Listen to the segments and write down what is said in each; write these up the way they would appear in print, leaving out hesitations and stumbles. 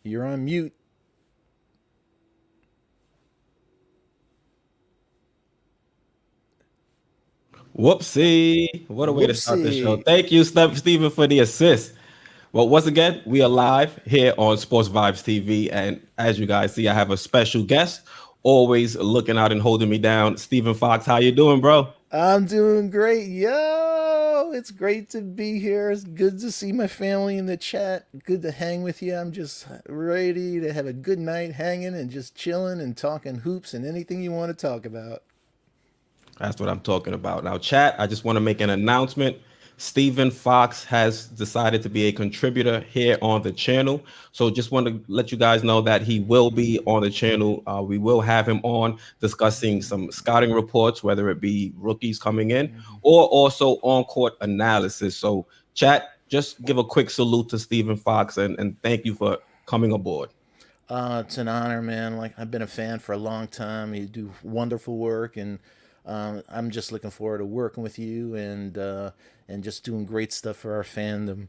You're on mute. Whoopsie. What a way to start the show. Whoopsie. Thank you, Stephen, for the assist. Well, once again, we are live here on Sports Vibes TV. And as you guys see, I have a special guest, always looking out and holding me down. Stephen Fox, how you doing, bro? I'm doing great. Yo, it's great to be here. It's good to see my family in the chat. Good to hang with you. I'm just ready to have a good night hanging and just chilling and talking hoops and anything you want to talk about. That's what I'm talking about. Now, chat, I just want to make an announcement. Stephen Fox has decided to be a contributor here on the channel. So just want to let you guys know that he will be on the channel. We will have him on discussing some scouting reports, whether it be rookies coming in or also on-court analysis. So chat, just give a quick salute to Stephen Fox and thank you for coming aboard. It's an honor, man. Like I've been a fan for a long time. You do wonderful work, and I'm just looking forward to working with you and just doing great stuff for our fandom.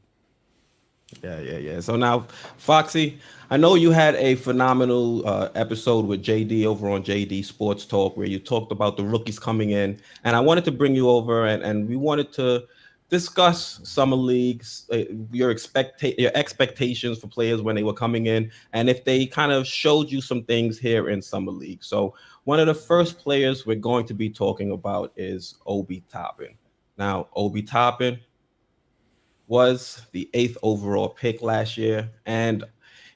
Yeah. So now, Foxy, I know you had a phenomenal episode with JD over on JD Sports Talk where you talked about the rookies coming in, and I wanted to bring you over and we wanted to discuss summer leagues, your expectations for players when they were coming in, and if they kind of showed you some things here in summer league. So one of the first players we're going to be talking about is Obi Toppin. Now, Obi Toppin was the 8th overall pick last year. And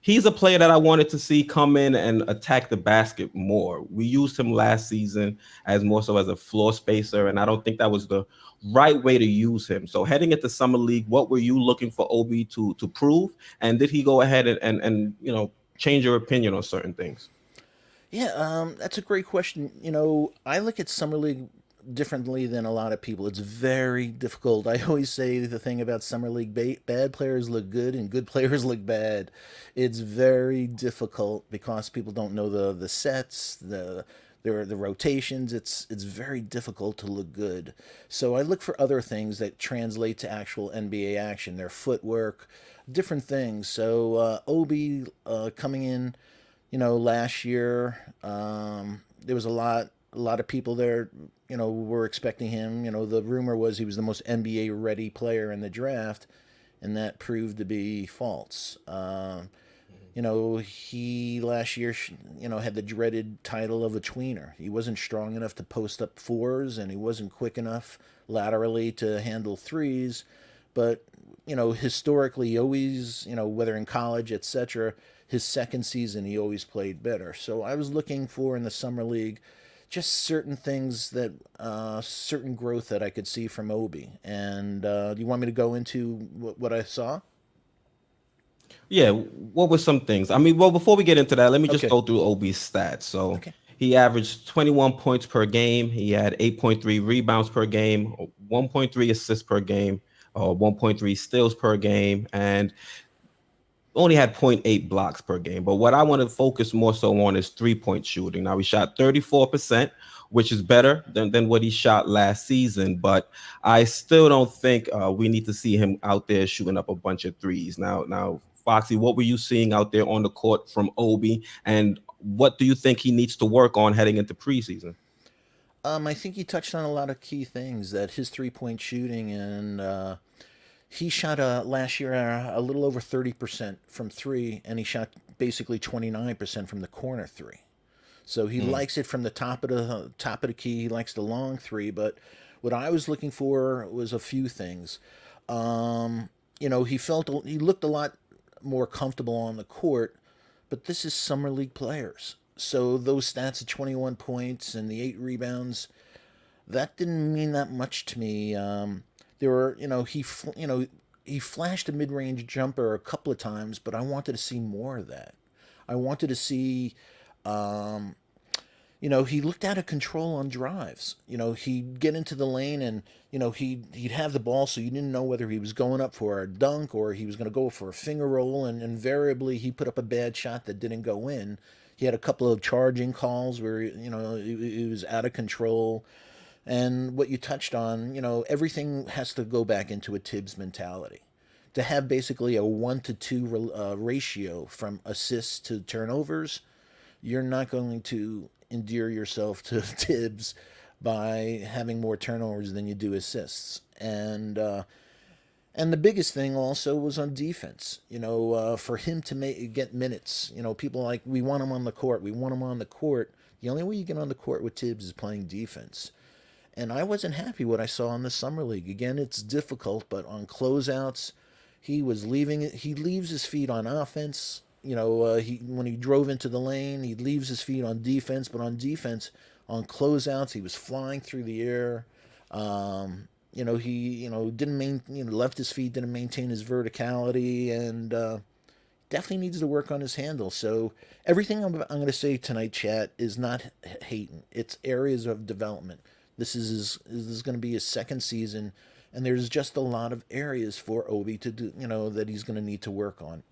he's a player that I wanted to see come in and attack the basket more. We used him last season as more so as a floor spacer, and I don't think that was the right way to use him. So heading into summer league, what were you looking for Obi to prove? And did he go ahead and change your opinion on certain things? Yeah, that's a great question. I look at summer league differently than a lot of people. It's very difficult. I always say the thing about summer league: bad players look good and good players look bad. It's very difficult because people don't know the sets, the rotations. It's very difficult to look good. So I look for other things that translate to actual NBA action, their footwork, different things. So Obi coming in, last year, there was a lot of people there, were expecting him. The rumor was he was the most NBA ready player in the draft, and that proved to be false. He last year, had the dreaded title of a tweener. He wasn't strong enough to post up fours, and he wasn't quick enough laterally to handle threes. But historically, he always, whether in college, etc., his second season he always played better. So I was looking for in the summer league just certain things that certain growth that I could see from Obi. And do you want me to go into what I saw? Yeah, what were some things? I mean, well, before we get into that, let me just Okay. go through Obi's stats. So Okay. he averaged 21 points per game. He had 8.3 rebounds per game, 1.3 assists per game, 1.3 steals per game, and only had zero point 0.8 blocks per game. But what I want to focus more so on is 3-point shooting. Now, he shot 34%, which is better than what he shot last season. But I still don't think we need to see him out there shooting up a bunch of threes. Now, Foxy, what were you seeing out there on the court from Obi? And what do you think he needs to work on heading into preseason? I think he touched on a lot of key things that his 3-point shooting and he shot last year a little over 30% from three, and he shot basically 29% from the corner three. So he Mm. likes it from the top of the key. He likes the long three, but what I was looking for was a few things. He looked a lot more comfortable on the court, but this is summer league players. So those stats of 21 points and the 8 rebounds, that didn't mean that much to me. There were, he flashed a mid-range jumper a couple of times, but I wanted to see more of that. I wanted to see, um, he looked out of control on drives. He'd get into the lane and, he'd have the ball, so you didn't know whether he was going up for a dunk or he was going to go for a finger roll, and invariably he put up a bad shot that didn't go in. He had a couple of charging calls where he was out of control. And what you touched on, everything has to go back into a Tibbs mentality. To have basically a 1 to 2 ratio from assists to turnovers, you're not going to endear yourself to Tibbs by having more turnovers than you do assists. And the biggest thing also was on defense. For him to get minutes. People are like, we want him on the court. We want him on the court. The only way you get on the court with Tibbs is playing defense. And I wasn't happy what I saw in the summer league. Again, it's difficult, but on closeouts, he was leaving it. He leaves his feet on offense. He when he drove into the lane, he leaves his feet on defense. But on defense, on closeouts, he was flying through the air. He didn't left his feet, didn't maintain his verticality, and definitely needs to work on his handle. So everything I'm going to say tonight, chat, is not hating. It's areas of development. This is going to be his second season, and there's just a lot of areas for Obi to do, that he's going to need to work on.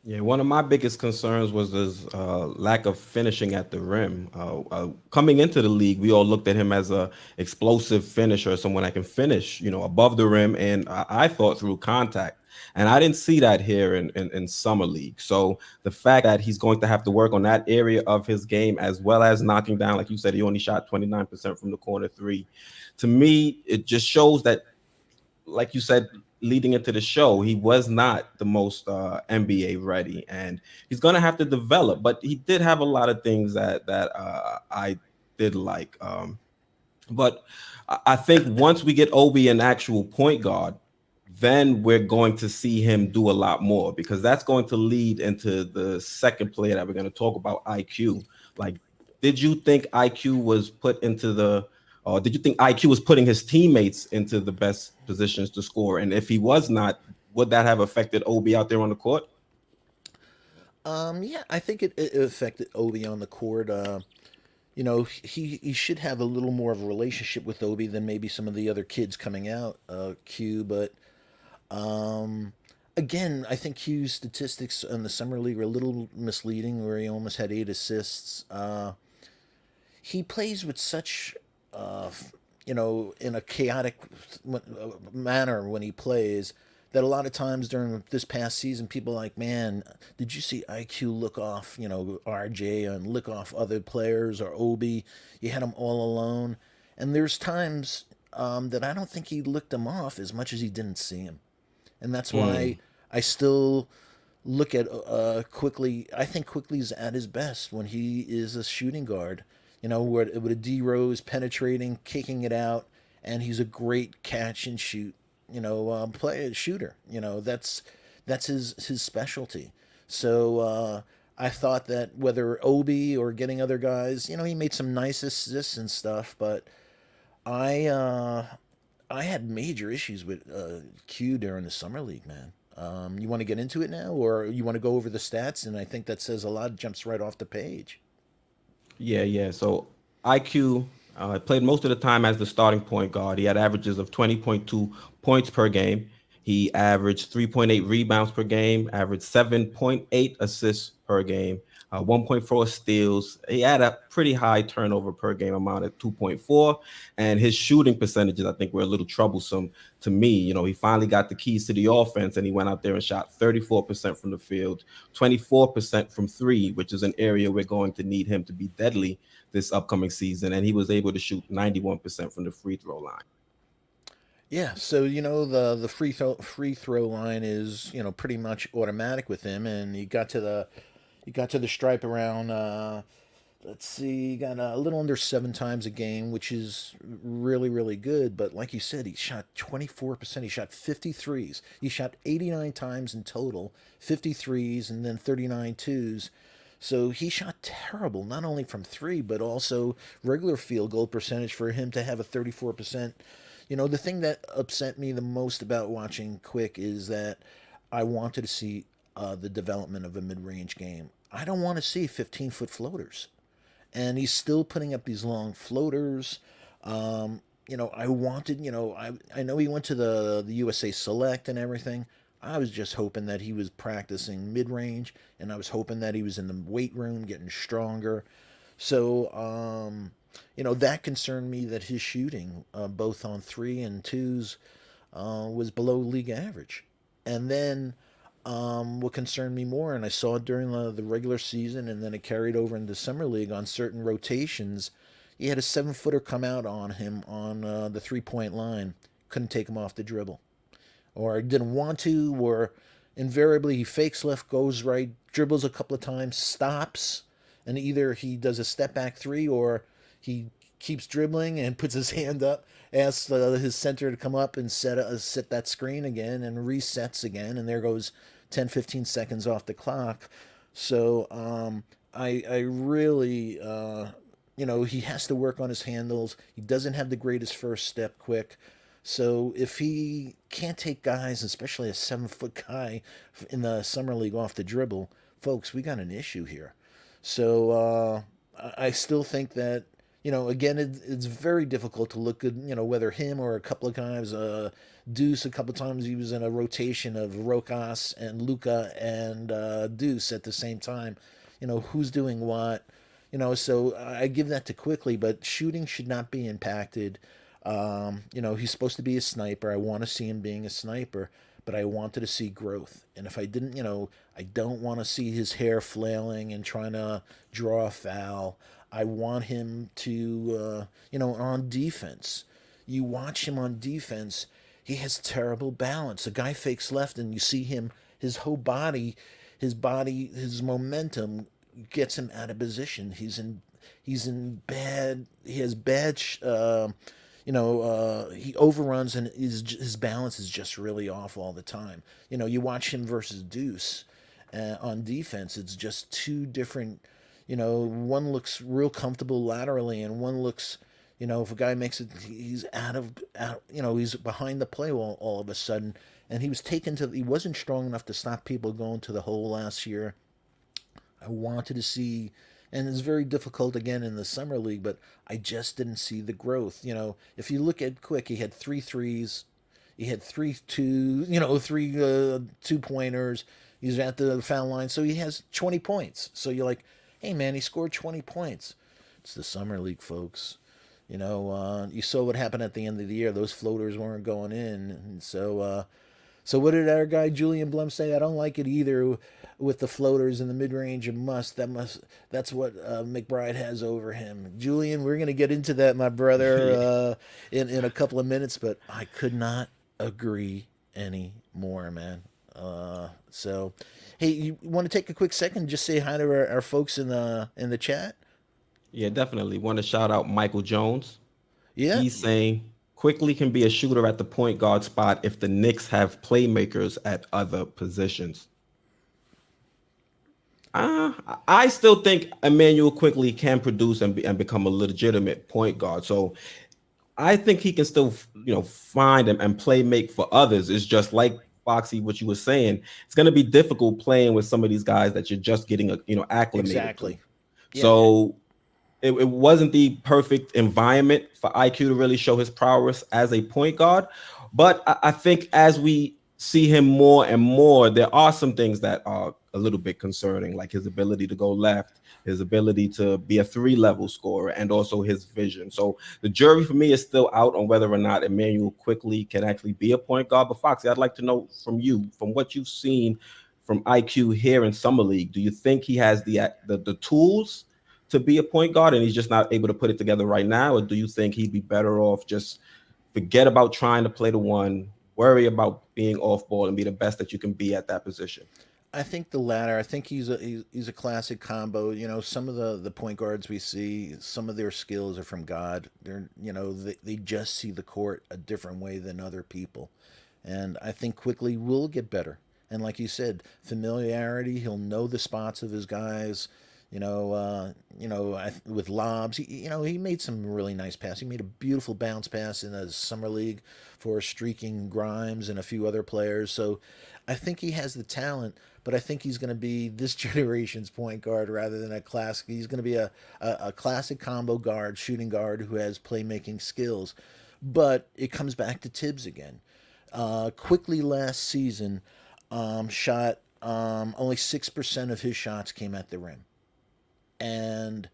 Yeah, one of my biggest concerns was his lack of finishing at the rim. Coming into the league, we all looked at him as a explosive finisher, someone that can finish, above the rim, and I thought through contact. And I didn't see that here in summer league. So the fact that he's going to have to work on that area of his game, as well as knocking down, like you said, he only shot 29% from the corner three. To me, it just shows that, like you said, leading into the show, he was not the most NBA ready, and he's gonna have to develop. But he did have a lot of things that I did like. But I think once we get Obi an actual point guard, then we're going to see him do a lot more, because that's going to lead into the second player that we're going to talk about, IQ. Like, did you think IQ was put into or did you think IQ was putting his teammates into the best positions to score? And if he was not, would that have affected Obi out there on the court? Yeah, I think it affected Obi on the court. He should have a little more of a relationship with Obi than maybe some of the other kids coming out, Q. But again, I think Q's statistics in the summer league were a little misleading, where he almost had 8 assists. He plays with such, in a chaotic manner when he plays, that a lot of times during this past season, people are like, man, did you see IQ look off, RJ, and look off other players, or Obi? You had him all alone. And there's times that I don't think he looked him off as much as he didn't see him. And that's why Mm. I still look at Quickley. I think Quickley's at his best when he is a shooting guard. With a D Rose penetrating, kicking it out, and he's a great catch and shoot. Play shooter. That's his specialty. So I thought that whether Obi or getting other guys, he made some nice assists and stuff, but I uh, I had major issues with Q during the summer league, man. You want to get into it now, or you want to go over the stats? And I think that says a lot, jumps right off the page. Yeah, yeah. So IQ played most of the time as the starting point guard. He had averages of 20.2 points per game. He averaged 3.8 rebounds per game, averaged 7.8 assists per game, 1.4 steals. He had a pretty high turnover per game amount at 2.4. And his shooting percentages, I think, were a little troublesome to me. He finally got the keys to the offense, and he went out there and shot 34% from the field, 24% from three, which is an area we're going to need him to be deadly this upcoming season. And he was able to shoot 91% from the free throw line. Yeah, so the free throw line is pretty much automatic with him, and he got to the stripe around. Let's see, he got a little under 7 times a game, which is really really good. But like you said, he shot 24%. He shot 53s. He shot 89 times in total, 53s, and then 39 twos. So he shot terrible, not only from three, but also regular field goal percentage for him to have a 34%. The thing that upset me the most about watching Quick is that I wanted to see the development of a mid range game. I don't want to see 15-foot floaters. And he's still putting up these long floaters. I wanted, I know he went to the USA Select and everything. I was just hoping that he was practicing mid range, and I was hoping that he was in the weight room getting stronger. So, that concerned me that his shooting, both on three and twos, was below league average. And then what concerned me more, and I saw it during the regular season, and then it carried over into summer league on certain rotations. He had a 7-footer come out on him on the 3-point line, couldn't take him off the dribble, or didn't want to, or invariably he fakes left, goes right, dribbles a couple of times, stops, and either he does a step back three or he keeps dribbling and puts his hand up, asks his center to come up and set that screen again, and resets again, and there goes 10, 15 seconds off the clock. So I really, he has to work on his handles. He doesn't have the greatest first step quick. So if he can't take guys, especially a 7-foot guy in the summer league, off the dribble, folks, we got an issue here. So I still think that, again, it's very difficult to look good, whether him or a couple of guys. Deuce, a couple of times he was in a rotation of Rokas and Luca and Deuce at the same time. Who's doing what. So I give that to Quickley, but shooting should not be impacted. He's supposed to be a sniper. I want to see him being a sniper, but I wanted to see growth. And if I didn't, I don't want to see his hair flailing and trying to draw a foul. I want him to, on defense. You watch him on defense, he has terrible balance. The guy fakes left, and you see him, his momentum gets him out of position. He has bad he overruns, and his balance is just really off all the time. You watch him versus Deuce on defense. It's just two different. One looks real comfortable laterally, and one looks, if a guy makes it, he's he's behind the play all of a sudden. And he wasn't strong enough to stop people going to the hole last year. I wanted to see, and it's very difficult again in the summer league, but I just didn't see the growth. If you look at Quick, he had three threes, he had three 2-pointers. He's at the foul line, so he has 20 points. So you're like, hey man, he scored 20 points. It's the summer league, folks. You saw what happened at the end of the year. Those floaters weren't going in, and so what did our guy Julian Blum say? I don't like it either with the floaters in the mid range and that's what McBride has over him. Julian, we're gonna get into that, my brother, in a couple of minutes, but I could not agree any more, man. So, hey, you want to take a quick second and just say hi to our folks in the chat? Yeah, definitely. Want to shout out Michael Jones. Yeah, He's saying Quickly can be a shooter at the point guard spot if the Knicks have playmakers at other positions. I still think Immanuel Quickley can produce and become a legitimate point guard. So I think he can still, find and play make for others. It's just like Foxy, what you were saying. It's going to be difficult playing with some of these guys that you're just getting, acclimated to. exactly. Yeah, So it wasn't the perfect environment for IQ to really show his prowess as a point guard. But I think as we see him more and more, there are some things that are a little bit concerning, like his ability to go left, his ability to be a 3-level scorer, and also his vision. So the jury for me is still out on whether or not Immanuel Quickley can actually be a point guard. But Foxy, I'd like to know from you, from what you've seen from IQ here in Summer League, do you think he has the tools to be a point guard and he's just not able to put it together right now? Or do you think he'd be better off just forget about trying to play the one, worry about being off ball, and be the best that you can be at that position? I think the latter. I think he's a classic combo. Some of the point guards we see, some of their skills are from God. They just see the court a different way than other people, and I think Quickly will get better. And like you said, familiarity. He'll know the spots of his guys. With lobs, he made some really nice passes. He made a beautiful bounce pass in the summer league for streaking Grimes and a few other players. So I think he has the talent, but I think he's going to be this generation's point guard rather than a classic. He's going to be a classic combo guard, shooting guard who has playmaking skills. But it comes back to Tibbs again. Quickly last season, shot only 6% of his shots came at the rim, and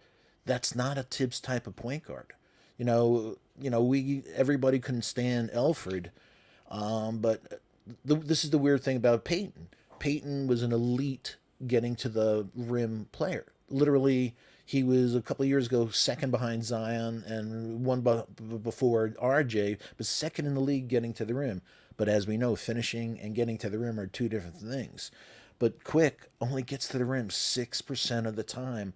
that's not a Tibbs type of point guard. We everybody couldn't stand Elfrid, but this is the weird thing about Peyton. Peyton was an elite getting to the rim player. Literally, he was a couple of years ago second behind Zion and one before RJ, but second in the league getting to the rim. But as we know, finishing and getting to the rim are two different things. But Quick only gets to the rim 6% of the time,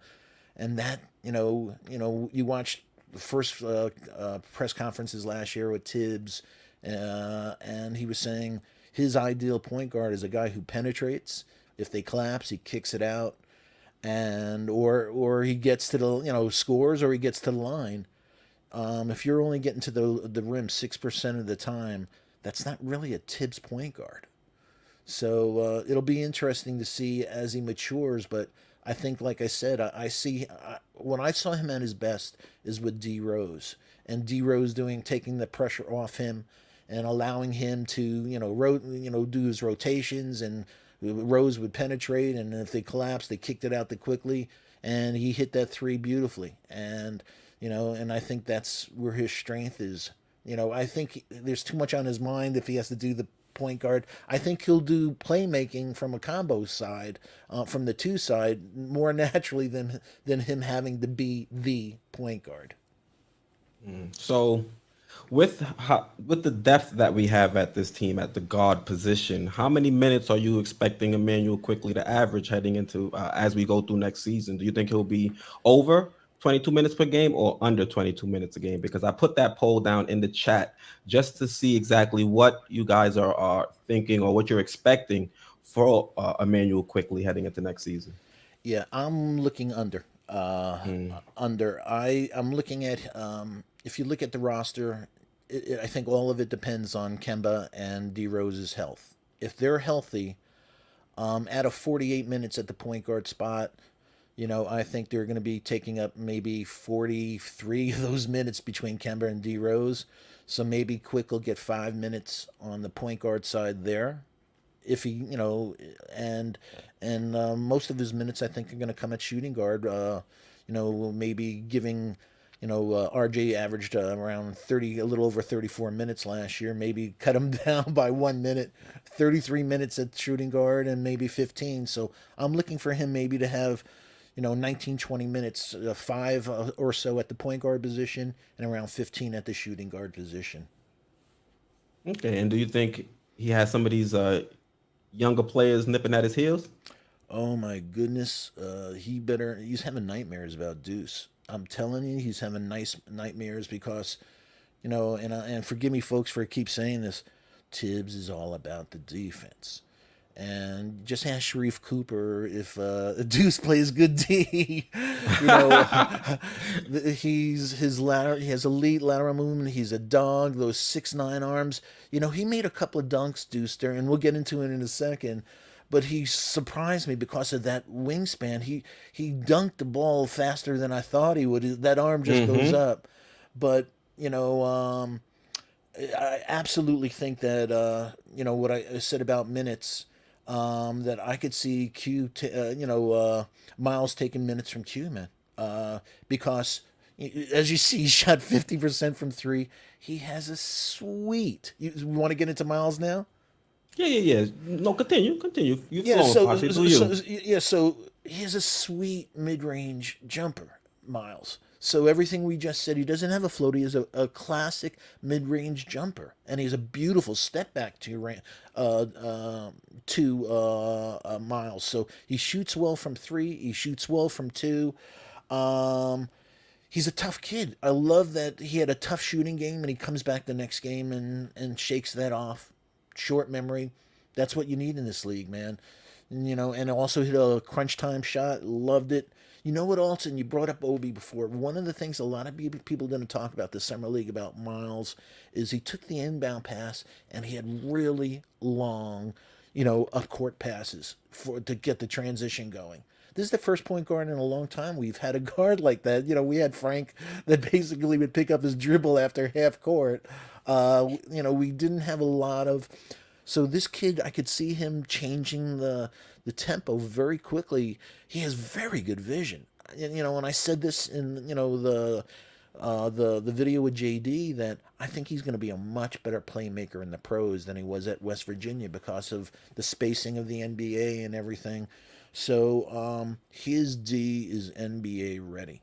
and that you watched the first press conferences last year with Tibbs, and he was saying his ideal point guard is a guy who penetrates. If they collapse, he kicks it out, and or he gets to the scores, or he gets to the line. If you're only getting to the rim 6% of the time, that's not really a Tibbs point guard. So it'll be interesting to see as he matures. But I think, like I said, I see when I saw him at his best is with D Rose, and D Rose taking the pressure off him and allowing him to do his rotations, and Rose would penetrate, and if they collapsed, they kicked it out quickly, and he hit that three beautifully. And I think that's where his strength is. I think there's too much on his mind if he has to do the point guard. I think he'll do playmaking from a combo side, from the two side, more naturally than him having to be the point guard. So, with the depth that we have at this team at the guard position, how many minutes are you expecting Immanuel Quickley to average heading into as we go through next season? Do you think he'll be over 22 minutes per game or under 22 minutes a game? Because I put that poll down in the chat just to see exactly what you guys are thinking or what you're expecting for Immanuel Quickley heading into next season. Yeah, I'm looking under. Under. I'm looking at if you look at the roster, I think all of it depends on Kemba and D Rose's health. If they're healthy, out of 48 minutes at the point guard spot, I think they're going to be taking up maybe 43 of those minutes between Kemba and D Rose. So maybe Quick will get 5 minutes on the point guard side there. If he, and most of his minutes I think are going to come at shooting guard. Maybe giving, RJ averaged around 30, a little over 34 minutes last year. Maybe cut him down by 1 minute, 33 minutes at shooting guard, and maybe 15. So I'm looking for him maybe to have 19, 20 minutes, five or so at the point guard position, and around 15 at the shooting guard position. Okay, and do you think he has some of these younger players nipping at his heels? Oh my goodness, he's having nightmares about Deuce. I'm telling you, he's having nice nightmares because, and forgive me, folks, for I keep saying this. Tibbs is all about the defense. And just ask Sharif Cooper if Deuce plays good D. He has elite lateral movement. He's a dog. Those 6'9" arms. He made a couple of dunks, Deuce, there, and we'll get into it in a second. But he surprised me because of that wingspan. He dunked the ball faster than I thought he would. That arm just goes up. But I absolutely think that what I said about minutes. That I could see Miles taking minutes from Q, man. Because as you see, he shot 50% from three. He has a sweet. You want to get into Miles now? Yeah. No, continue. You Yeah. flowing, So he has a sweet mid-range jumper, Miles. So everything we just said, he doesn't have a float. He has a classic mid-range jumper, and he has a beautiful step back to Miles. So he shoots well from three. He shoots well from two. He's a tough kid. I love that he had a tough shooting game, and he comes back the next game and shakes that off. Short memory. That's what you need in this league, man. And also hit a crunch time shot. Loved it. You know what, Alton? You brought up Obi before. One of the things a lot of people didn't talk about this summer league about Miles is he took the inbound pass and he had really long, up court passes to get the transition going. This is the first point guard in a long time we've had a guard like that. We had Frank that basically would pick up his dribble after half court. We didn't have a lot of So this kid, I could see him changing the tempo very quickly. He has very good vision. And, when I said this in the video with JD, that I think he's going to be a much better playmaker in the pros than he was at West Virginia because of the spacing of the NBA and everything. So his D is NBA ready.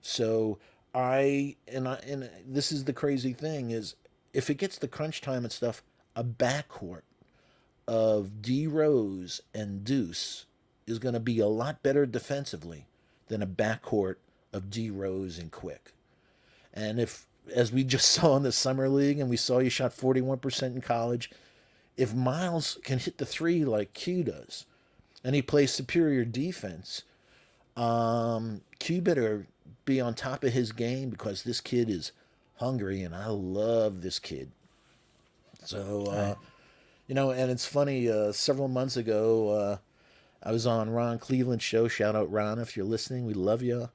So and this is the crazy thing is if it gets to crunch time and stuff, a backcourt of D Rose and Deuce is going to be a lot better defensively than a backcourt of D Rose and Quick. And if, as we just saw in the summer league, and we saw you shot 41% in college, if Miles can hit the three like Q does, and he plays superior defense, Q better be on top of his game because this kid is hungry, and I love this kid. So, and it's funny. Several months ago, I was on Ron Cleveland's show. Shout out Ron if you're listening. We love you.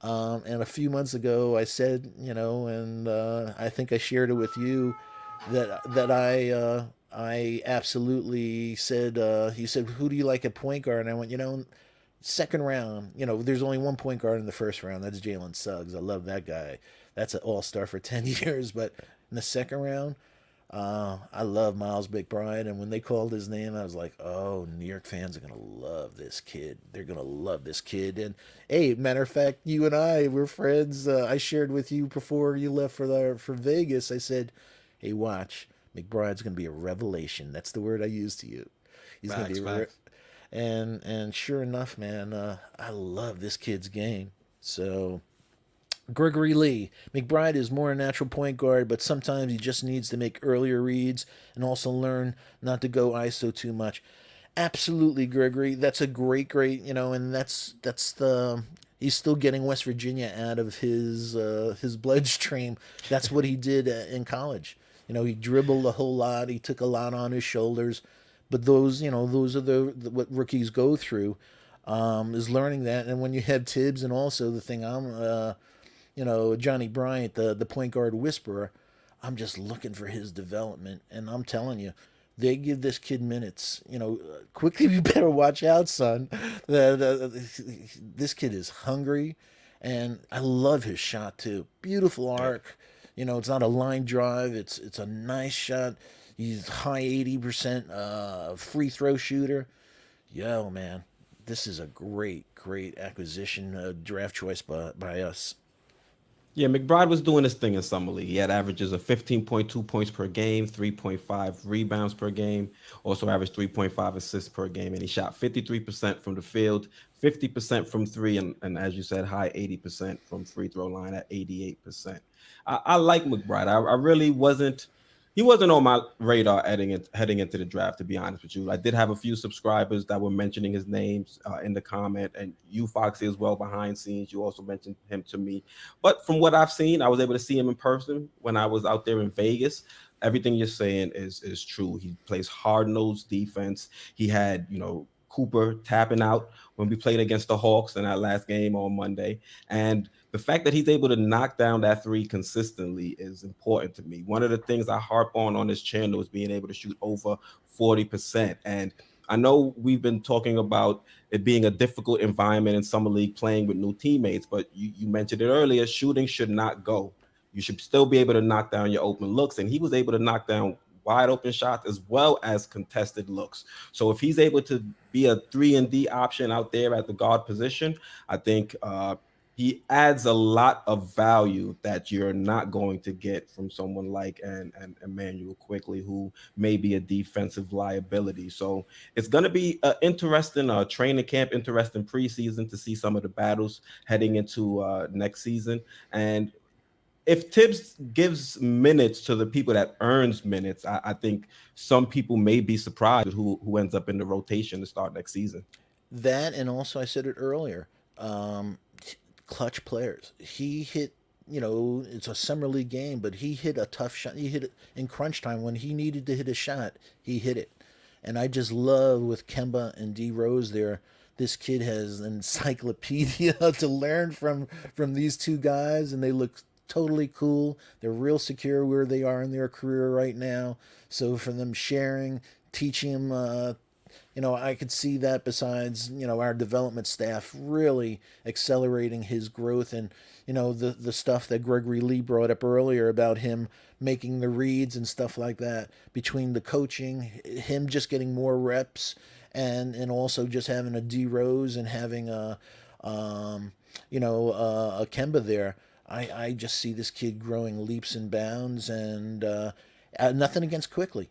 And a few months ago, I said, and I think I shared it with you that I absolutely said. He said, "Who do you like at point guard?" And I went, second round. There's only one point guard in the first round. That's Jalen Suggs. I love that guy. That's an all-star for 10 years. But in the second round, I love Miles McBride, and when they called his name, I was like, "Oh, New York fans are gonna love this kid. They're gonna love this kid." And hey, matter of fact, you and I were friends. I shared with you before you left for Vegas. I said, "Hey, watch, McBride's gonna be a revelation." That's the word I used to you. He's gonna Facts, be facts. and sure enough, man, I love this kid's game. So Gregory Lee. McBride is more a natural point guard, but sometimes he just needs to make earlier reads and also learn not to go ISO too much. Absolutely, Gregory. That's a great, and that's the he's still getting West Virginia out of his bloodstream. That's what he did in college. He dribbled a whole lot. He took a lot on his shoulders, but those are what rookies go through. Is learning that, and when you have Tibbs, and also the thing Johnny Bryant, the point guard whisperer, I'm just looking for his development. And I'm telling you, they give this kid minutes. Quickly, you better watch out, son. This kid is hungry, and I love his shot too. Beautiful arc. It's not a line drive. It's a nice shot. He's high 80% free throw shooter. Yo, man, this is a great acquisition, draft choice by us. Yeah, McBride was doing his thing in summer league. He had averages of 15.2 points per game, 3.5 rebounds per game, also averaged 3.5 assists per game, and he shot 53% from the field, 50% from three, and as you said, high 80% from free throw line at 88%. I like McBride. I really wasn't. He wasn't on my radar heading into the draft, to be honest with you. I did have a few subscribers that were mentioning his names in the comment, and you, Foxy, as well, behind scenes. You also mentioned him to me. But from what I've seen, I was able to see him in person when I was out there in Vegas. Everything you're saying is true. He plays hard-nosed defense. He had, Cooper tapping out when we played against the Hawks in that last game on Monday. And the fact that he's able to knock down that three consistently is important to me. One of the things I harp on this channel is being able to shoot over 40%. And I know we've been talking about it being a difficult environment in summer league playing with new teammates, but you mentioned it earlier, shooting should not go. You should still be able to knock down your open looks. And he was able to knock down wide open shots as well as contested looks. So if he's able to be a 3-and-D option out there at the guard position, I think he adds a lot of value that you're not going to get from someone like an Immanuel Quickley, who may be a defensive liability. So it's going to be an interesting training camp, interesting preseason to see some of the battles heading into next season. And if Tibbs gives minutes to the people that earns minutes, I think some people may be surprised who ends up in the rotation to start next season. That, and also I said it earlier, um, clutch players. He hit, it's a summer league game, but he hit a tough shot. He hit it in crunch time when he needed to hit a shot. He hit it, and I just love with Kemba and D Rose there. This kid has an encyclopedia to learn from these two guys, and they look totally cool. They're real secure where they are in their career right now. So for them sharing, teaching them, I could see that besides, our development staff really accelerating his growth and, the stuff that Gregory Lee brought up earlier about him making the reads and stuff like that between the coaching, him just getting more reps and also just having a D Rose and having a Kemba there. I just see this kid growing leaps and bounds and nothing against Quickly.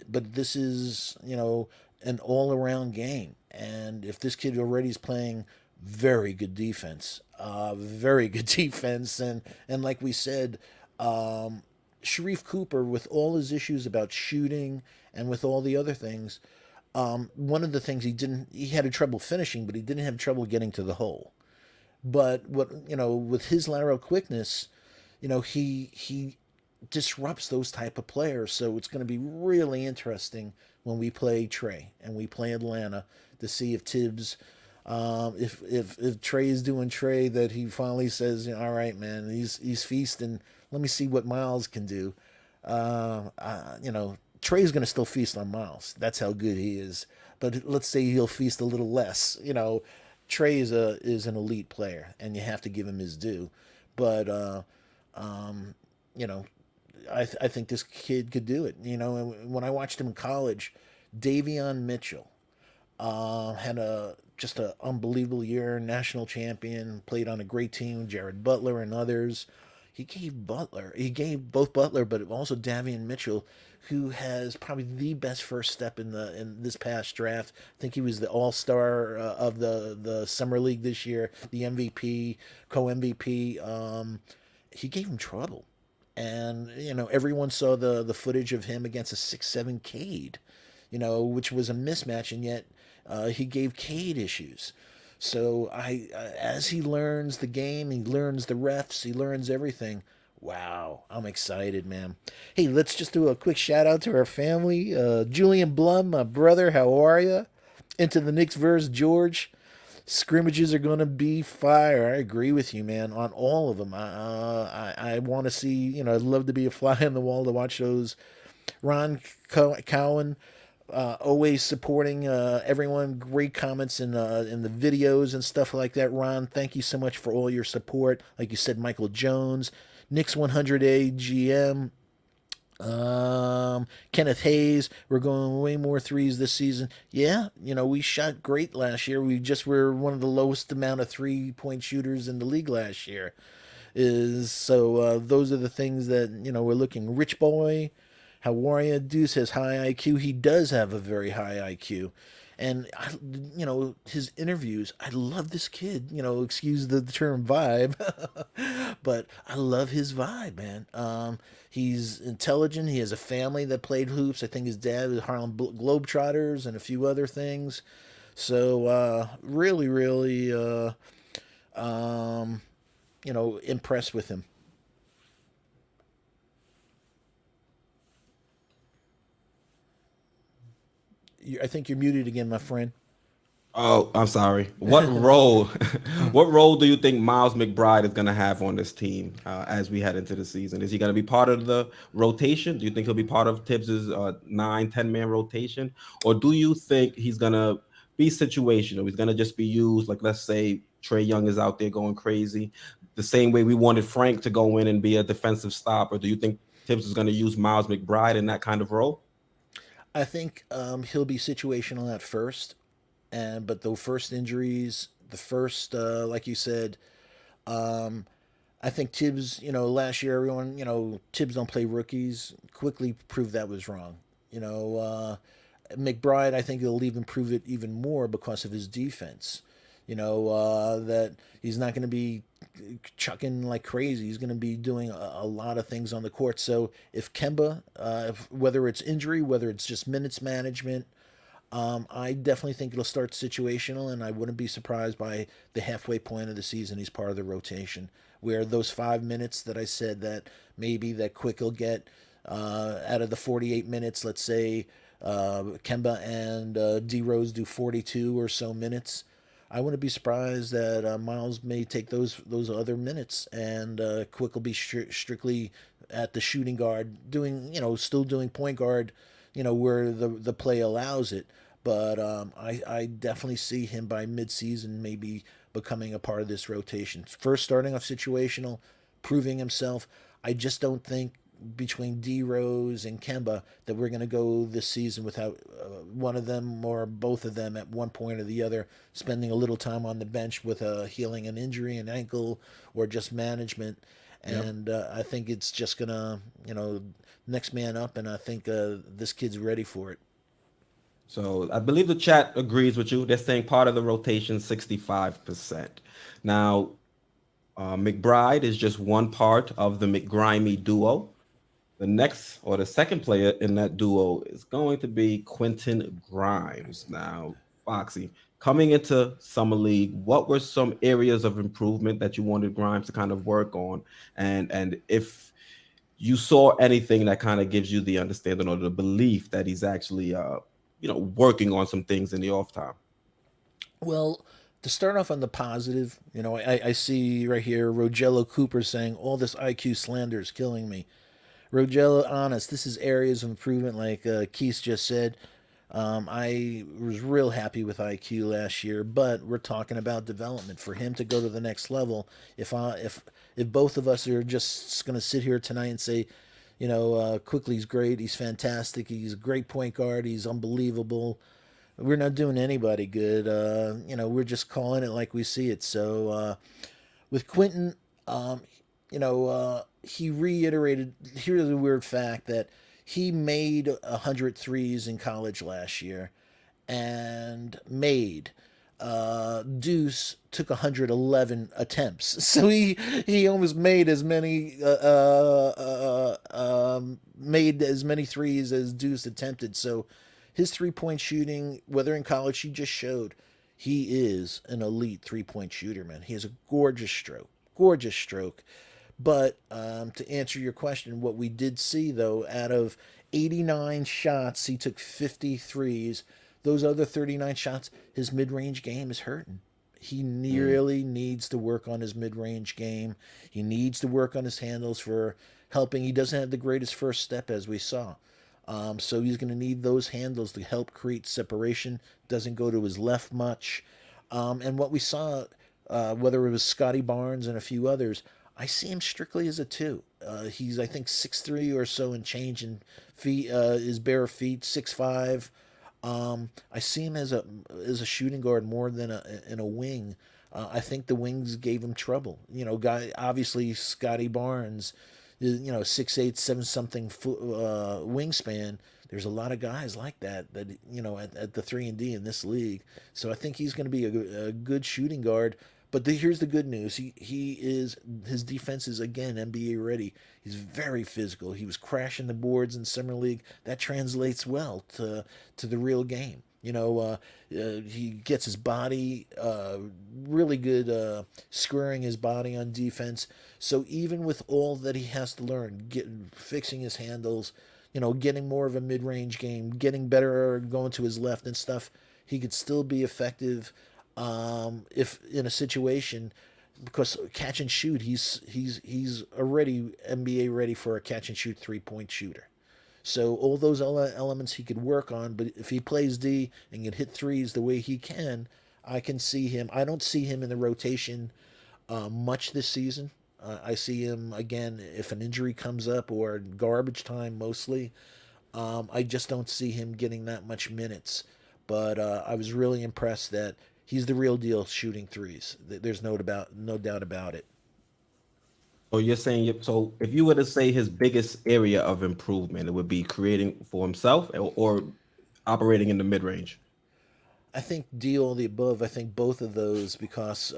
But this is, an all around game. And if this kid already is playing very good defense, and like we said, Sharif Cooper, with all his issues about shooting and with all the other things, one of the things he had a trouble finishing, but he didn't have trouble getting to the hole. But with his lateral quickness, he disrupts those type of players. So it's going to be really interesting when we play Trey and we play Atlanta to see if Tibbs, if Trey is doing Trey, that he finally says, all right, man, he's feasting. Let me see what Miles can do. Trey's going to still feast on Miles. That's how good he is. But let's say he'll feast a little less. Trey is an elite player, and you have to give him his due. But you know, I think this kid could do it. And when I watched him in college, Davion Mitchell had just an unbelievable year, national champion, played on a great team, Jared Butler and others. He gave both Butler, but also Davion Mitchell, who has probably the best first step in this past draft. I think he was the All Star of the summer league this year, the MVP, co MVP. He gave him trouble, and everyone saw the footage of him against a 6'7" Cade, which was a mismatch, and yet he gave Cade issues. So as he learns the game, he learns the refs, he learns everything. Wow, I'm excited, man. Hey, let's just do a quick shout out to our family. Julian Blum, my brother, how are you? Into the Knicks versus George. Scrimmages are going to be fire. I agree with you, man, on all of them. I want to see, I'd love to be a fly on the wall to watch those. Ron Cowan, always supporting everyone. Great comments in the videos and stuff like that. Ron, thank you so much for all your support. Like you said, Michael Jones, Knicks 100A GM, Kenneth Hayes. We're going way more threes this season. Yeah, we shot great last year. We just were one of the lowest amount of 3-point shooters in the league last year. Those are the things that we're looking. Rich Boy, how are you? Deuce has high IQ. He does have a very high IQ. And, his interviews, I love this kid. Excuse the term vibe, but I love his vibe, man. He's intelligent. He has a family that played hoops. I think his dad was Harlem Globetrotters and a few other things. So, really, really, impressed with him. I think you're muted again, my friend. Oh, I'm sorry. What role, what role do you think Miles McBride is going to have on this team as we head into the season? Is he going to be part of the rotation? Do you think he'll be part of Tibbs's 9-10 man rotation, or do you think he's going to be situational? He's going to just be used, like, let's say Trae Young is out there going crazy, the same way we wanted Frank to go in and be a defensive stopper. Do you think Tibbs is going to use Miles McBride in that kind of role? I think he'll be situational at first, but the first injuries, the first, like you said, I think Tibbs. Last year everyone, Tibbs don't play rookies. Quickly proved that was wrong. McBride, I think he'll even prove it even more because of his defense. That he's not going to be chucking like crazy. He's going to be doing a lot of things on the court. So if Kemba, whether it's injury, whether it's just minutes management, I definitely think it'll start situational, and I wouldn't be surprised by the halfway point of the season he's part of the rotation, where those 5 minutes that I said that maybe that Quick will get out of the 48 minutes, let's say Kemba and D Rose do 42 or so minutes. I wouldn't be surprised that Miles may take those other minutes, and Quick will be strictly at the shooting guard, doing still doing point guard, where the play allows it. But I definitely see him by midseason maybe becoming a part of this rotation. First starting off situational, proving himself. I just don't think between D Rose and Kemba that we're going to go this season without one of them or both of them at one point or the other spending a little time on the bench with a healing an injury, an ankle, or just management. Yep. And I think it's just gonna, next man up, and I think this kid's ready for it. So I believe the chat agrees with you. They're saying part of the rotation, 65%. Now, McBride is just one part of the McGrimey duo. The next or the second player in that duo is going to be Quentin Grimes. Now, Foxy, coming into Summer League, what were some areas of improvement that you wanted Grimes to kind of work on? And if you saw anything that kind of gives you the understanding or the belief that he's actually working on some things in the off time. Well, to start off on the positive, I see right here Rogello Cooper saying all this IQ slander is killing me. Rogello, honest, this is areas of improvement, like Keith just said. I was real happy with IQ last year, but we're talking about development for him to go to the next level. If both of us are just going to sit here tonight and say, Quickly's great, he's fantastic, he's a great point guard, he's unbelievable, we're not doing anybody good. We're just calling it like we see it. So with Quentin, he reiterated. Here's a weird fact that he made 100 threes in college last year, and made. Deuce took 111 attempts, so he almost made as many threes as Deuce attempted. So his 3 point shooting, whether in college, he just showed he is an elite 3 point shooter, man. He has a gorgeous stroke. But to answer your question, what we did see though, out of 89 shots, he took 53s. Those other 39 shots, his mid range game is hurting. He Mm. really needs to work on his mid range game. He needs to work on his handles for helping. He doesn't have the greatest first step, as we saw. So he's going to need those handles to help create separation. Doesn't go to his left much. And what we saw, whether it was Scotty Barnes and a few others, I see him strictly as a two. He's, I think, 6'3" or so and change in feet, his bare feet, 6'5". I see him as a shooting guard more than in a wing. I think the wings gave him trouble. Guy obviously Scotty Barnes, 6'8", 7 something wingspan. There's a lot of guys like that at the 3 and D in this league. So I think he's going to be a good shooting guard. But here's the good news. His defense is again NBA ready. He's very physical. He was crashing the boards in summer league. That translates well to the real game. He gets his body really good, squaring his body on defense. So even with all that he has to learn, fixing his handles, getting more of a mid-range game, getting better going to his left and stuff, he could still be effective if in a situation, because catch and shoot, he's already NBA ready for a catch and shoot 3 point shooter. So all those elements he could work on, but if he plays D and can hit threes the way he can, I can see him. I don't see him in the rotation much this season. I see him again if an injury comes up or garbage time mostly. I just don't see him getting that much minutes. But I was really impressed that he's the real deal shooting threes. There's no doubt about it. So you're saying so if you were to say his biggest area of improvement, it would be creating for himself or operating in the mid range. I think D all the above. I think both of those because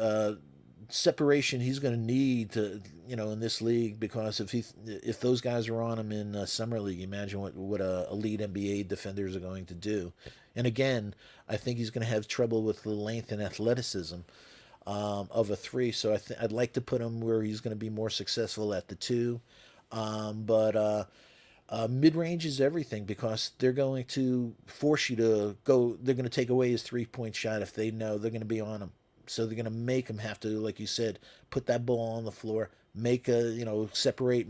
separation he's going to need to in this league, because if those guys are on him in summer league, imagine what elite NBA defenders are going to do. And again, I think he's going to have trouble with the length and athleticism of a three. So I'd like to put him where he's going to be more successful at the two. But mid range is everything because they're going to force you to go. They're going to take away his 3 point shot if they know they're going to be on him. So they're going to make him have to, like you said, put that ball on the floor, make a, separate,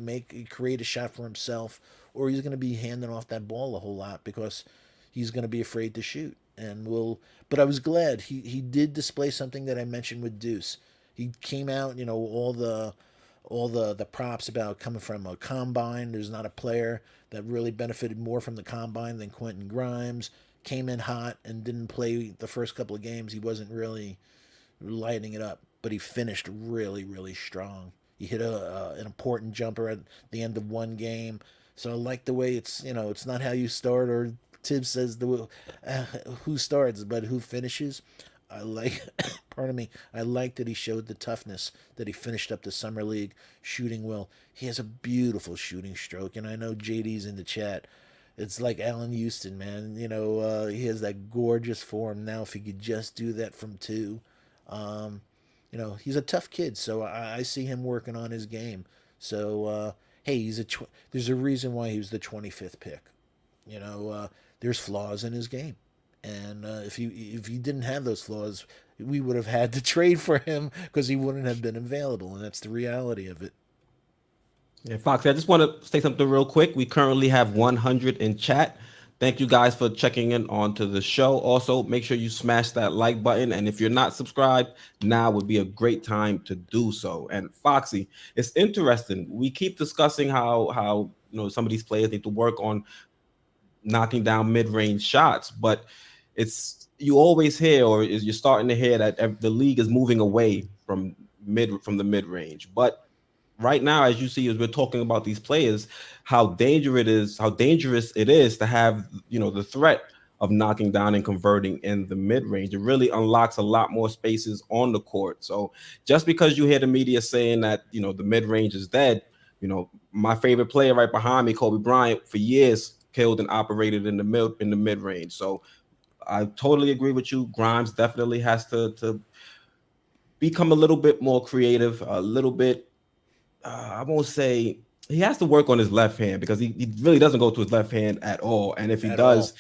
create a shot for himself, or he's going to be handing off that ball a whole lot because he's going to be afraid to shoot. But I was glad he did display something that I mentioned with Deuce. He came out, all the props about coming from a combine. There's not a player that really benefited more from the combine than Quentin Grimes. Came in hot and didn't play the first couple of games. He wasn't really lighting it up, but he finished really, really strong. He hit an important jumper at the end of one game. So I like the way it's not how you start, or Tibbs says who starts, but who finishes. I like, pardon me, I like that he showed the toughness, that he finished up the summer league shooting well. He has a beautiful shooting stroke, and I know JD's in the chat. It's like Allen Houston, man. He has that gorgeous form. Now, if he could just do that from two, um, he's a tough kid, so I see him working on his game. So, hey, there's a reason why he was the 25th pick. There's flaws in his game, and if he didn't have those flaws, we would have had to trade for him because he wouldn't have been available, and that's the reality of it. Yeah, Foxy, I just want to say something real quick. We currently have 100 in chat. Thank you guys for checking in onto the show. Also, make sure you smash that like button. And if you're not subscribed, now would be a great time to do so. And Foxy, it's interesting. We keep discussing how some of these players need to work on knocking down mid-range shots, but it's you always hear, or is you're starting to hear that the league is moving away from the mid-range. But right now, as you see, as we're talking about these players, how dangerous it is to have the threat of knocking down and converting in the mid-range. It really unlocks a lot more spaces on the court. So just because you hear the media saying that the mid-range is dead, my favorite player right behind me, Kobe Bryant, for years killed and operated in the mid-range. So I totally agree with you. Grimes definitely has to become a little bit more creative, a little bit I won't say he has to work on his left hand, because he really doesn't go to his left hand at all. And if he At does, all.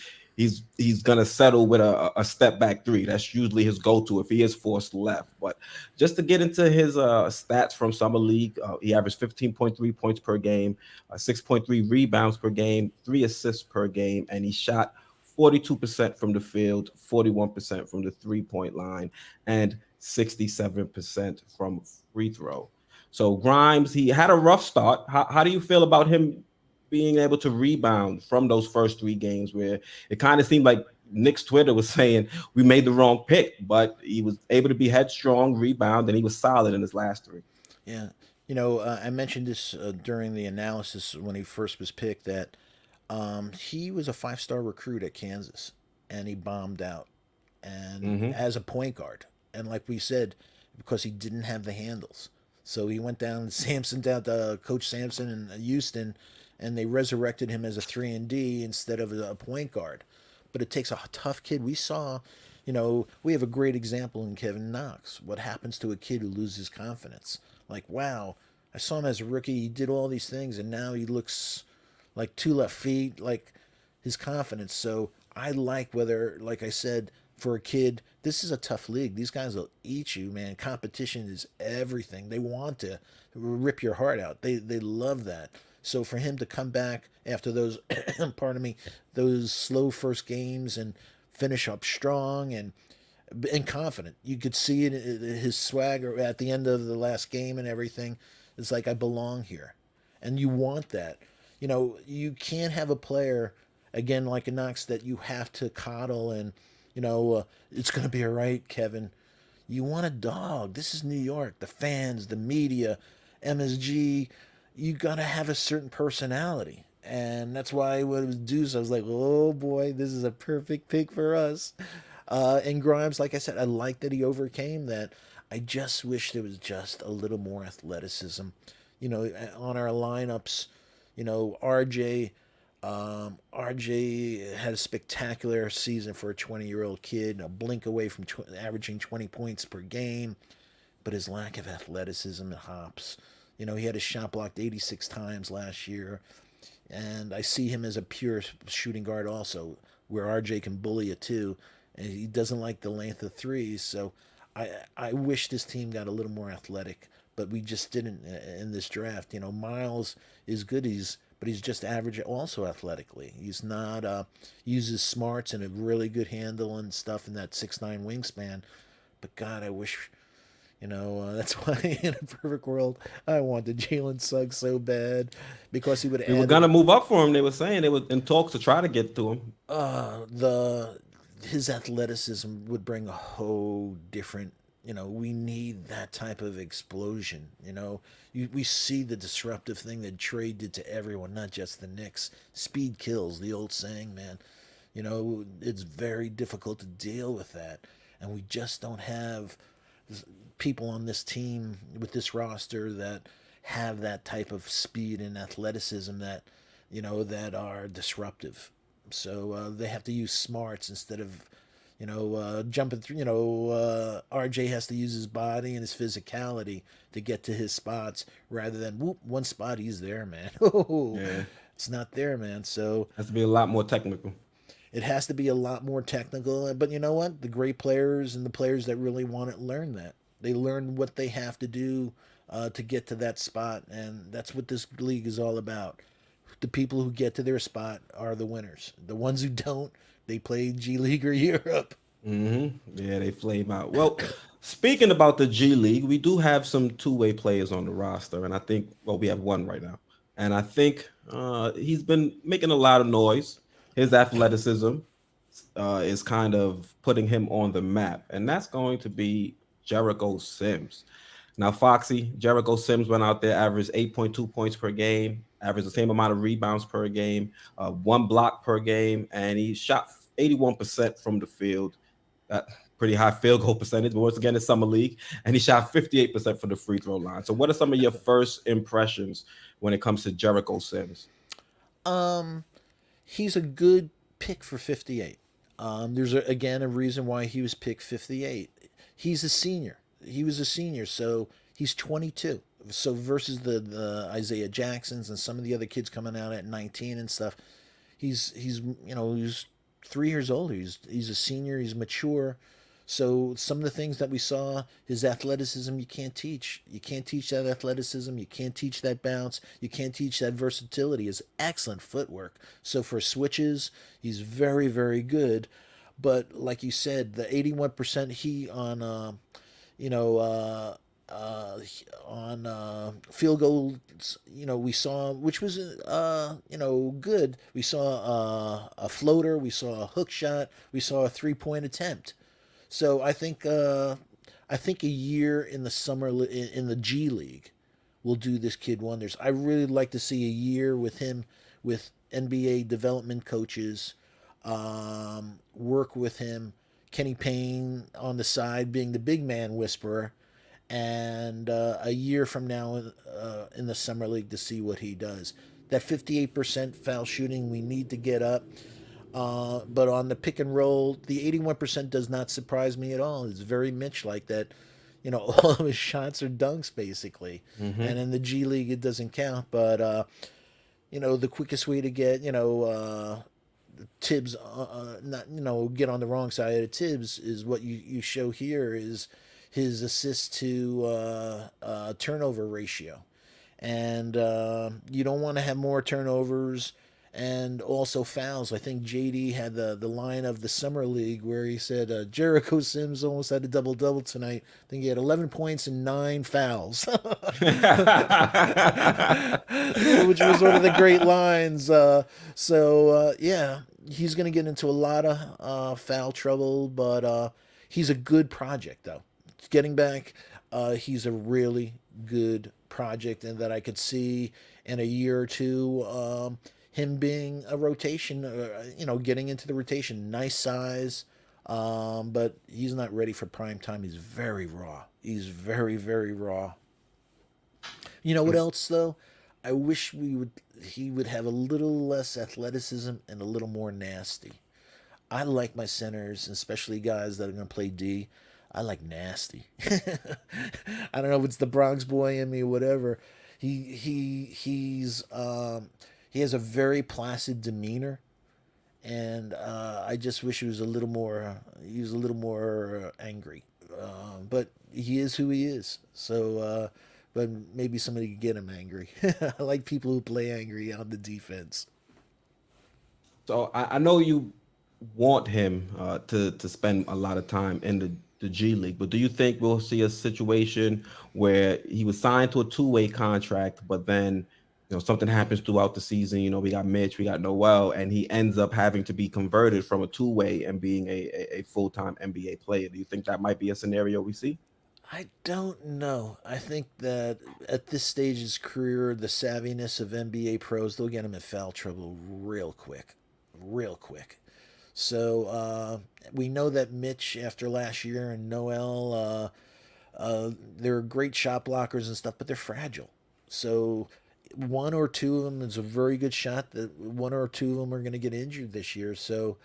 he's gonna settle with a step back three. That's usually his go-to if he is forced left. But just to get into his stats from summer league, he averaged 15.3 points per game, 6.3 rebounds per game, 3 assists per game, and he shot 42% from the field, 41% from the three-point line, and 67% from free throw. So Grimes, he had a rough start. How do you feel about him being able to rebound from those first three games, where it kind of seemed like Knicks Twitter was saying we made the wrong pick, but he was able to be headstrong, rebound, and he was solid in his last three. Yeah. I mentioned this during the analysis when he first was picked, that he was a 5-star recruit at Kansas, and he bombed out, and Hmm. as a point guard. And like we said, because he didn't have the handles. So he went down, down to Coach Sampson in Houston, and they resurrected him as a 3 and D instead of a point guard. But it takes a tough kid. We have a great example in Kevin Knox. What happens to a kid who loses confidence? Like, wow, I saw him as a rookie. He did all these things, and now he looks like two left feet, like his confidence. So I like I said, for a kid, this is a tough league. These guys will eat you, man. Competition is everything. They want to rip your heart out. They love that. So for him to come back after those, pardon me, those slow first games, and finish up strong and confident. You could see it, his swagger at the end of the last game and everything. It's like, I belong here, and you want that. You can't have a player again like a Knox that you have to coddle and it's going to be all right, Kevin. You want a dog. This is New York. The fans, the media, MSG. You got to have a certain personality. And that's why what it was Deuce, I was like, oh boy, this is a perfect pick for us. And Grimes, like I said, I like that he overcame that. I just wish there was just a little more athleticism. On our lineups, RJ. RJ had a spectacular season for a 20-year-old kid, a blink away from averaging 20 points per game, but his lack of athleticism and hops. He had his shot blocked 86 times last year, and I see him as a pure shooting guard also, where RJ can bully it too, and he doesn't like the length of threes. So I wish this team got a little more athletic, but we just didn't in this draft. Miles is good. But he's just average also athletically. He's not uses smarts and a really good handle and stuff in that 6'9" wingspan. But God, I wish. That's why in a perfect world, I wanted Jalen Suggs so bad because he would We were have gonna added move up for him. They were saying they were in talks to try to get to him. the his athleticism would bring a whole different. We need that type of explosion. We see the disruptive thing that Trey did to everyone, not just the Knicks. Speed kills, the old saying, man. It's very difficult to deal with that, and we just don't have people on this team with this roster that have that type of speed and athleticism that are disruptive. So they have to use smarts instead of jumping through. RJ has to use his body and his physicality to get to his spots rather than whoop one spot he's there, man. Yeah, It's not there, man. So has to be a lot more technical. it has to be a lot more technical. But you know what? The great players and the players that really want it learn that. They learn what they have to do to get to that spot, and that's what this league is all about. The people who get to their spot are the winners. The ones who don't, they play G League or Europe. Yeah, they flame out. Well, speaking about the G League, we do have some two-way players on the roster, and I think we have one right now, and I think he's been making a lot of noise. His athleticism is kind of putting him on the map, and that's going to be Jericho Sims. Now, Foxy, Jericho Sims went out there, averaged 8.2 points per game, averaged the same amount of rebounds per game, one block per game, and he shot 81% from the field. That pretty high field goal percentage, but once again, it's summer league, and he shot 58% from the free throw line. So, what are some of your first impressions when it comes to Jericho Sims? He's a good pick for 58. There's again a reason why he was picked 58. He's a senior. He was a senior, so he's 22. So versus the Isaiah Jacksons and some of the other kids coming out at 19 and stuff, he's 3 years old. He's a senior. He's mature. So some of the things that we saw, his athleticism, you can't teach. You can't teach that athleticism. You can't teach that bounce. You can't teach that versatility. His excellent footwork. So for switches, he's very, very good. But like you said, the 81% he on, you know, on field goals, we saw, which was, good. We saw a floater. We saw a hook shot. We saw a 3-point attempt. So I think a year in the summer in the G League will do this kid wonders. I really like to see a year with him with NBA development coaches, work with him. Kenny Payne on the side being the big man whisperer, and a year from now in the summer league to see what he does. That 58% foul shooting we need to get up. But on the pick and roll, the 81% does not surprise me at all. It's very Mitch like that. All of his shots are dunks basically. And in the G League, it doesn't count. But, the quickest way to get, Tibbs, not, get on the wrong side of Tibbs is what you show here is his assist to turnover ratio. And you don't want to have more turnovers and also fouls. I think JD had the line of the summer league where he said Jericho Sims almost had a double tonight. I think he had 11 points and 9 fouls, which was one of the great lines. Yeah, he's going to get into a lot of foul trouble, but he's a good project though. Getting back, he's a really good project, and that I could see in a year or two. Him being a rotation, getting into the rotation, nice size, but he's not ready for prime time. He's very raw. He's very, very raw. You know what else though? I wish he would have a little less athleticism and a little more nasty. I like my centers, especially guys that are going to play D. I like nasty. I don't know if it's the Bronx boy in me or whatever. He has a very placid demeanor, and I just wish he was a little more. He was a little more angry. but he is who he is. So, but maybe somebody could get him angry. I like people who play angry on the defense. So I know you want him to spend a lot of time in the G League, but do you think we'll see a situation where he was signed to a two-way contract, but then something happens throughout the season? We got Mitch, we got Noel, and he ends up having to be converted from a two-way and being a full-time NBA player. Do you think that might be a scenario we see? I don't know. I think that at this stage of his career, the savviness of NBA pros, they'll get him in foul trouble real quick. Real quick. So we know that Mitch, after last year, and Noel, they're great shot blockers and stuff, but they're fragile. So one or two of them is a very good shot. That one or two of them are going to get injured this year. So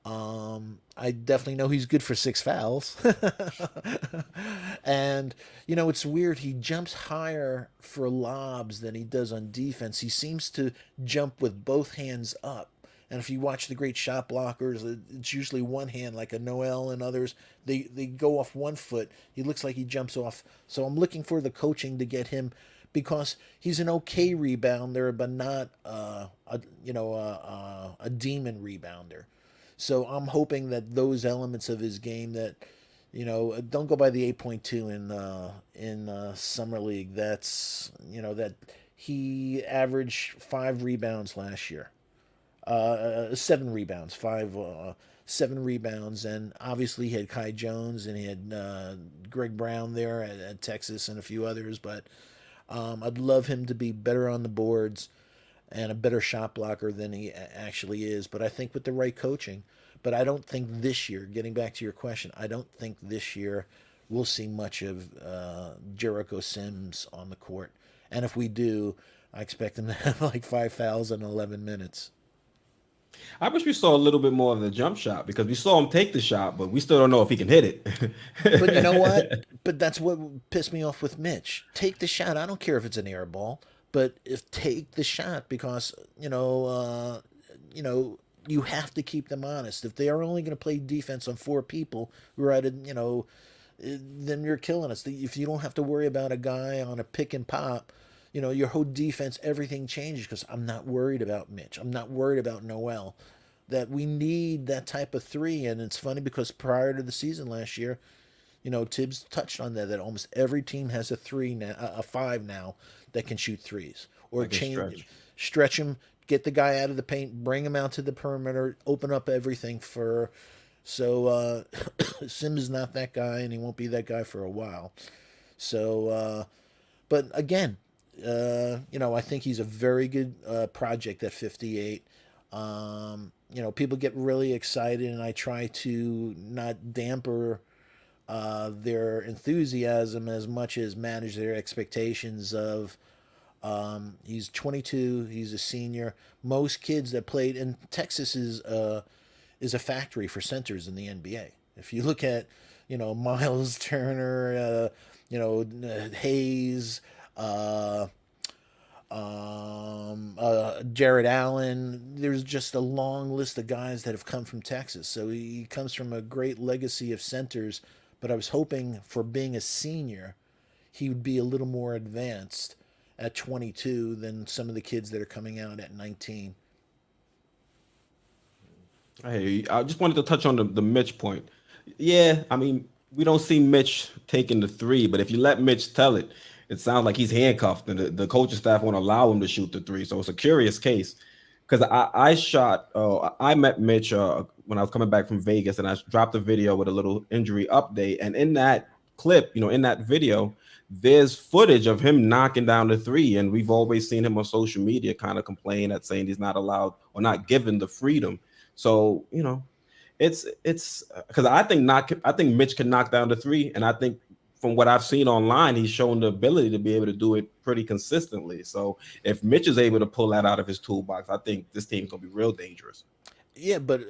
I definitely know he's good for six fouls. And, it's weird. He jumps higher for lobs than he does on defense. He seems to jump with both hands up. And if you watch the great shot blockers, it's usually one hand, like a Noel and others. They go off one foot. He looks like he jumps off. So I'm looking for the coaching to get him, because he's an okay rebounder, but not a demon rebounder. So I'm hoping that those elements of his game that, don't go by the 8.2 in summer league. That's that he averaged 5 rebounds last year, 7 rebounds, 7 rebounds, and obviously he had Kai Jones and he had Greg Brown there at Texas and a few others. But I'd love him to be better on the boards and a better shot blocker than he actually is. But I think with the right coaching, but I don't think this year, getting back to your question, I don't think this year we'll see much of Jericho Sims on the court. And if we do, I expect him to have like 5 fouls in 11 minutes. I wish we saw a little bit more of the jump shot because we saw him take the shot, but we still don't know if he can hit But you know what? it. But that's what pissed me off with Mitch. Take the shot. I don't care if it's an air ball, but if take the shot, because you have to keep them honest. If they are only going to play defense on 4 people, right? Then you're killing us. If you don't have to worry about a guy on a pick and pop, your whole defense, everything changes, because I'm not worried about Mitch. I'm not worried about Noel. That we need that type of three. And it's funny because prior to the season last year, Tibbs touched on that almost every team has a three now, a five now, that can shoot threes or Like a change, stretch. stretch him, get the guy out of the paint, bring him out to the perimeter, open up everything for. So Sims is not that guy, and he won't be that guy for a while. So, but again, I think he's a very good project at 58. People get really excited, and I try to not damper their enthusiasm as much as manage their expectations of. He's 22. He's a senior. Most kids that played in Texas is a factory for centers in the NBA. If you look at Miles Turner, Hayes, uh, Jared Allen. There's just a long list of guys that have come from Texas. So he comes from a great legacy of centers. But I was hoping, for being a senior, he would be a little more advanced at 22 than some of the kids that are coming out at 19. Hey, I just wanted to touch on the Mitch point. Yeah, I mean, we don't see Mitch taking the three, but if you let Mitch tell it, it sounds like he's handcuffed, and the coaching staff won't allow him to shoot the three. So it's a curious case because I met Mitch when I was coming back from Vegas, and I dropped a video with a little injury update. And in that clip, in that video, there's footage of him knocking down the three, and we've always seen him on social media kind of complain at saying he's not allowed or not given the freedom. So it's because I think Mitch can knock down the three, and I think from what I've seen online, he's shown the ability to be able to do it pretty consistently. So if Mitch is able to pull that out of his toolbox, I think this team's gonna be real dangerous. Yeah, but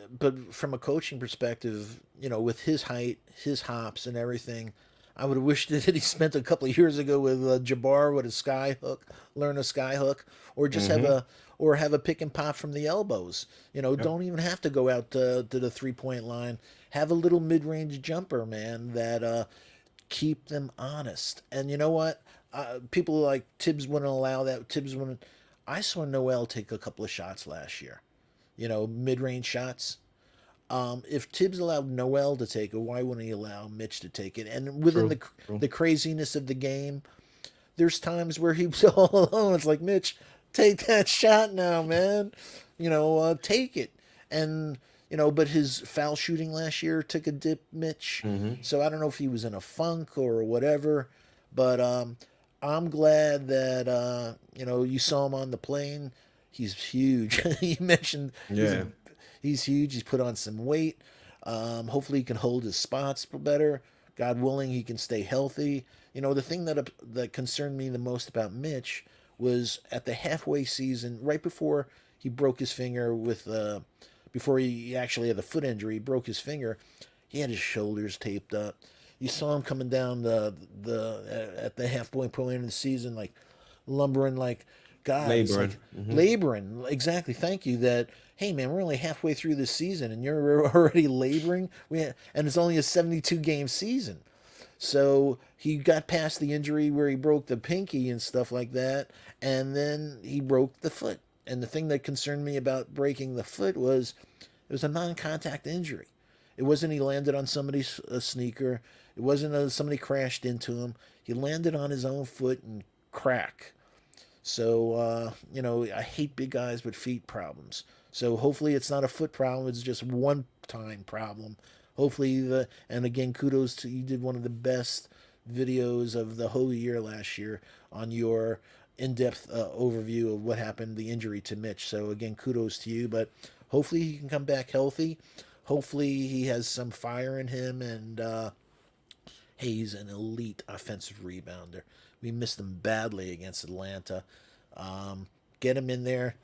from a coaching perspective, with his height, his hops, and everything, I would have wished that he spent a couple of years ago with Jabbar with a sky hook, learn a sky hook, or just have a pick and pop from the elbows. Yep. Don't even have to go out to the 3 point line. Have a little mid range jumper, man, that keep them honest. And you know what? People like Tibbs wouldn't allow that. Tibbs wouldn't. I saw Noel take a couple of shots last year. Mid range shots. If Tibbs allowed Noel to take it, why wouldn't he allow Mitch to take it? And within True. True. the craziness of the game, there's times where he was all alone. It's like, Mitch, take that shot now, man. Take it. And but his foul shooting last year took a dip, Mitch. Mm-hmm. So I don't know if he was in a funk or whatever, but I'm glad that you saw him on the plane. He's huge. You mentioned Yeah. he's huge. He's put on some weight. Hopefully, he can hold his spots better. God willing, he can stay healthy. The thing that concerned me the most about Mitch was at the halfway season, right before he broke his finger before he actually had the foot injury, he broke his finger. He had his shoulders taped up. You saw him coming down the at the halfway point of the season, like lumbering, like God, it's Laboring. like Mm-hmm. laboring. Exactly. Thank you. That hey man, we're only halfway through this season and you're already laboring. And it's only a 72 game season. So he got past the injury where he broke the pinky and stuff like that, and then he broke the foot. And the thing that concerned me about breaking the foot was it was a non-contact injury. It wasn't he landed on somebody's sneaker. It wasn't somebody crashed into him. He landed on his own foot and crack. So I hate big guys with feet problems. So hopefully it's not a foot problem. It's just one time problem. Hopefully and again kudos to you, did one of the best videos of the whole year last year on your in-depth overview of what happened, the injury to Mitch. So again, kudos to you. But hopefully he can come back healthy. Hopefully he has some fire in him, and hey, he's an elite offensive rebounder. We missed him badly against Atlanta. Get him in there.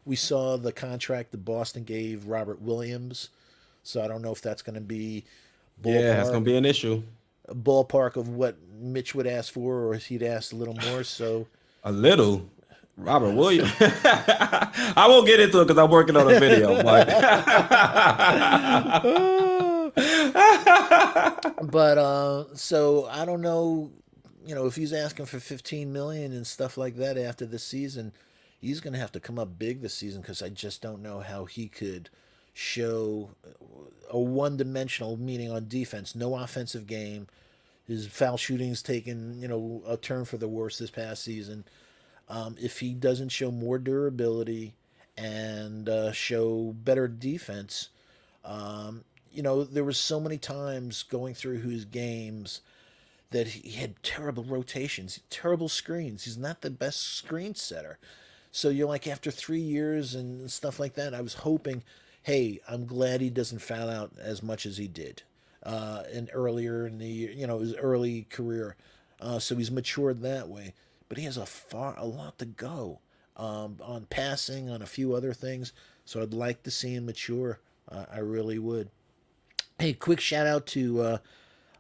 We saw the contract that Boston gave Robert Williams, so I don't know if that's going to be Yeah, that's gonna ballpark be an issue. ballpark of what Mitch would ask for, or if he'd ask a little more. So A little. Robert Williams. I won't get into it because I'm working on a video, but But so I don't know, if he's asking for 15 million and stuff like that after the season, he's going to have to come up big this season because I just don't know how he could show a one-dimensional, meaning on defense, no offensive game. His foul shooting's taken, a turn for the worse this past season. If he doesn't show more durability and show better defense, there was so many times going through his games that he had terrible rotations, terrible screens. He's not the best screen setter. So you're like, after 3 years and stuff like that, I was hoping, hey, I'm glad he doesn't foul out as much as he did and earlier in the year, his early career. So he's matured that way. But he has a lot to go on passing, on a few other things. So I'd like to see him mature. I really would. Hey, quick shout out to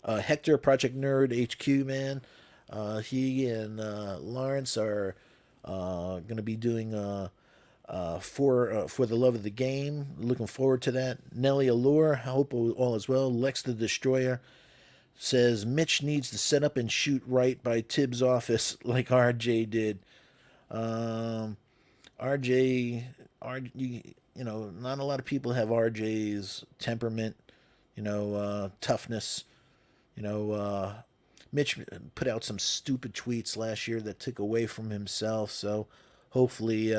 Hector, Project Nerd HQ, man. He and Lawrence are going to be doing for the love of the game. Looking forward to that. Nelly Allure, I hope all is well. Lex the Destroyer says Mitch needs to set up and shoot right by Tibbs' office like RJ did. RJ, not a lot of people have RJ's temperament, toughness. You know, Mitch put out some stupid tweets last year that took away from himself. So hopefully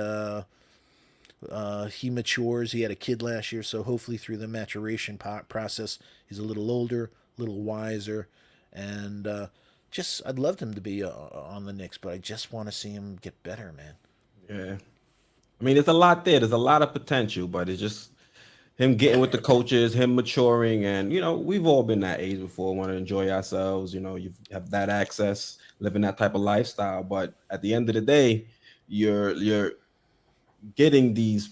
he matures. He had a kid last year, so hopefully through the maturation process, he's a little older, a little wiser, and just I'd love him to be on the Knicks, but I just want to see him get better, man. yeah. I mean, there's a lot there. There's a lot of potential, but it's just him getting with the coaches, him maturing, and we've all been that age before. Want to enjoy ourselves. You have that access, living that type of lifestyle. But at the end of the day, you're getting these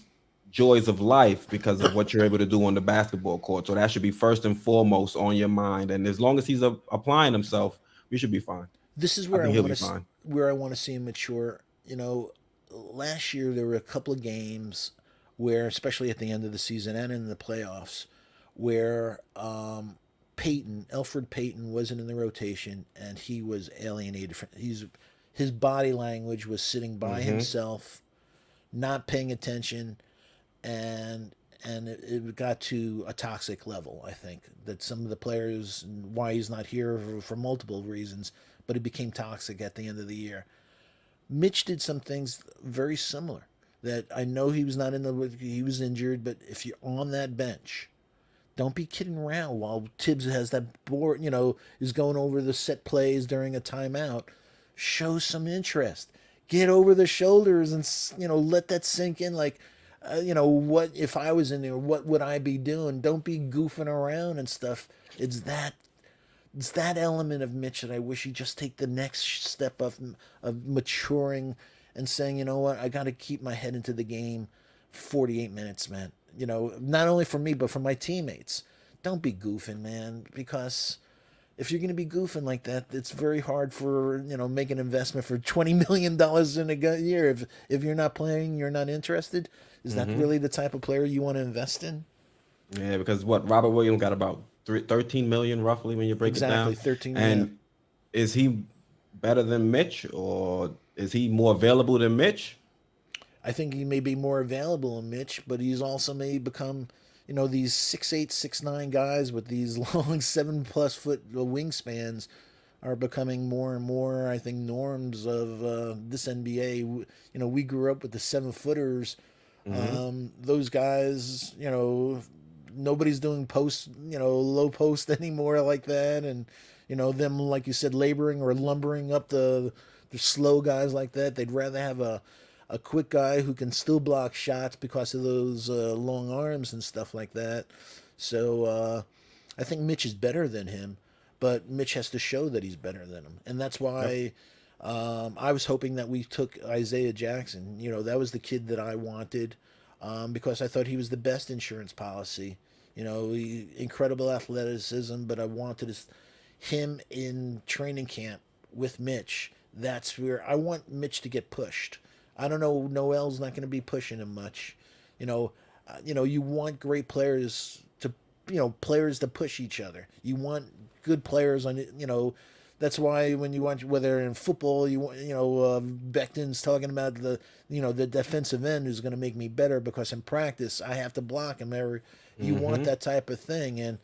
joys of life because of what you're able to do on the basketball court. So that should be first and foremost on your mind. And as long as he's applying himself, we should be fine. This is I where I think he'll want be to fine. see him mature. Last year there were a couple of games where, especially at the end of the season and in the playoffs, where Alfred Payton wasn't in the rotation and he was alienated. His body language was sitting by himself, not paying attention, and it got to a toxic level. I think that some of the players, why he's not here for multiple reasons, but it became toxic at the end of the year. Mitch did some things very similar. That I know he was injured, but if you're on that bench, don't be kidding around while Tibbs has that board, is going over the set plays during a timeout. Show some interest. Get over the shoulders and, let that sink in. Like, what if I was in there? What would I be doing? Don't be goofing around and stuff. It's that element of Mitch that I wish he'd just take the next step of maturing and saying, you know what, I got to keep my head into the game 48 minutes, man. Not only for me, but for my teammates. Don't be goofing, man, because if you're going to be goofing like that, it's very hard for, make an investment for $20 million in a year. If you're not playing, you're not interested. Is that really the type of player you want to invest in? Yeah, because what Robert Williams got about 13 million roughly when you break it down. Exactly, 13 And million. is he better than Mitch, or is he more available than Mitch? I think he may be more available than Mitch, but he's also may become, these 6'8", 6'9" guys with these long 7+ foot wingspans are becoming more and more, I think, norms of this NBA. We grew up with the 7-footers. Those guys, nobody's doing low post anymore like that, and them, like you said, laboring or lumbering up the slow guys like that. They'd rather have a quick guy who can still block shots because of those long arms and stuff like that. So I think Mitch is better than him, but Mitch has to show that he's better than him, and that's why. I was hoping that we took Isaiah Jackson. That was the kid that I wanted because I thought he was the best insurance policy. Incredible athleticism, but I wanted him in training camp with Mitch. That's where I want Mitch to get pushed. I don't know. Noel's not going to be pushing him much. You want great players to push each other. You want good players on. That's why when you watch, whether in football, Becton's talking about the defensive end who's going to make me better because in practice I have to block him. You want that type of thing, and